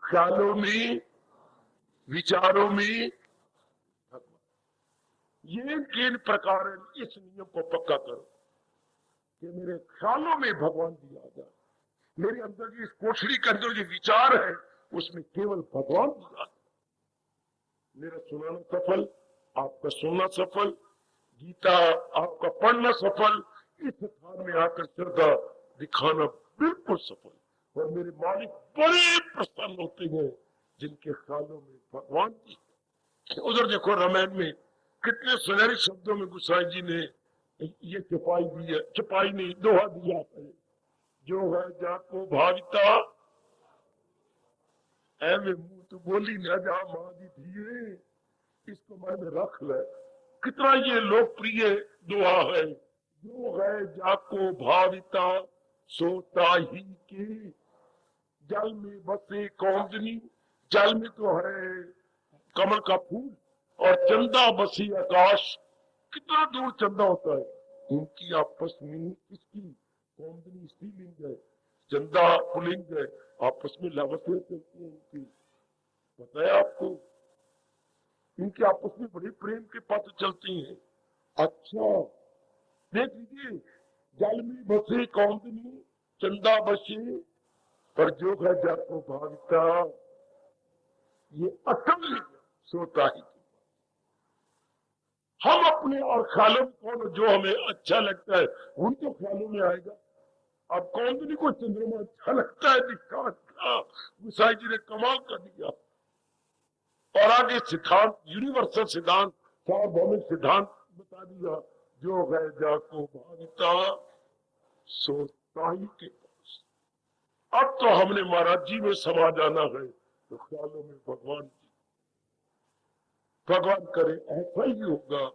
ख्यालों में, विचारों में भगवान। ये किन प्रकार इस नियम को पक्का करो कि मेरे ख्यालों में भगवान जी आ जाए, मेरे अंदर की इस कोठरी के अंदर जो विचार है उसमें केवल भगवान जी आ जाए। मेरा सुनाना सफल, आपका सुनना सफल, गीता आपका पढ़ना सफल, इस स्थान में आकर श्रद्धा दिखाना बिल्कुल सफल। और मेरे मालिक बड़े प्रसन्न होते हैं जिनके ख्यालों में भगवान जी। उधर देखो रामायण में कितने सुनहरे शब्दों में गोसाई जी ने ये छपाई दी है, छपाई नहीं दोहा दिया है, जो है जाको भाविता ऐवे मुंह तो बोली न जा मां दी दिए, इसको मन में रख ले। कितना ये लोकप्रिय दोहा है, जो है जाको भाविता सोता ही के, जल में बसे कौंदनी, जल में तो है कमल का फूल, और चंदा बसी आकाश। कितना दूर चंदा होता है, उनकी आपस में इसकी कौंदनी स्त्रीलिंग है, चंदा पुलिंग है, आपस में लवसें चलती है इनकी, पता है आपको, इनके आपस में बड़े प्रेम के पत्र चलती हैं। अच्छा देख लीजिए, जल में बसे कौंदनी, चंदा बसे, पर जो है जाको भाविता, ये अटल सोता ही। हम अपने और ख्यालों में कौन, जो हमें अच्छा लगता है उन तो ख्यालों में आएगा। अब कौंदनी को चंद्रमा अच्छा लगता है, गोसाई जी ने कमाल कर दिया। और आगे सिद्धांत, यूनिवर्सल सिद्धांत, सार्वभौमिक सिद्धांत बता दिया, जो है जाको भाविता सोता ही के पास। अब तो हमने महाराज जी में समा जाना है, तो ख्यालों में भगवान जी। भगवान करे ऐसा ही होगा,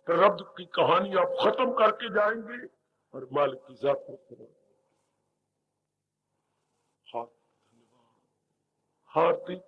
तो रब की कहानी आप खत्म करके जाएंगे और मालिक की जात को हार्दिक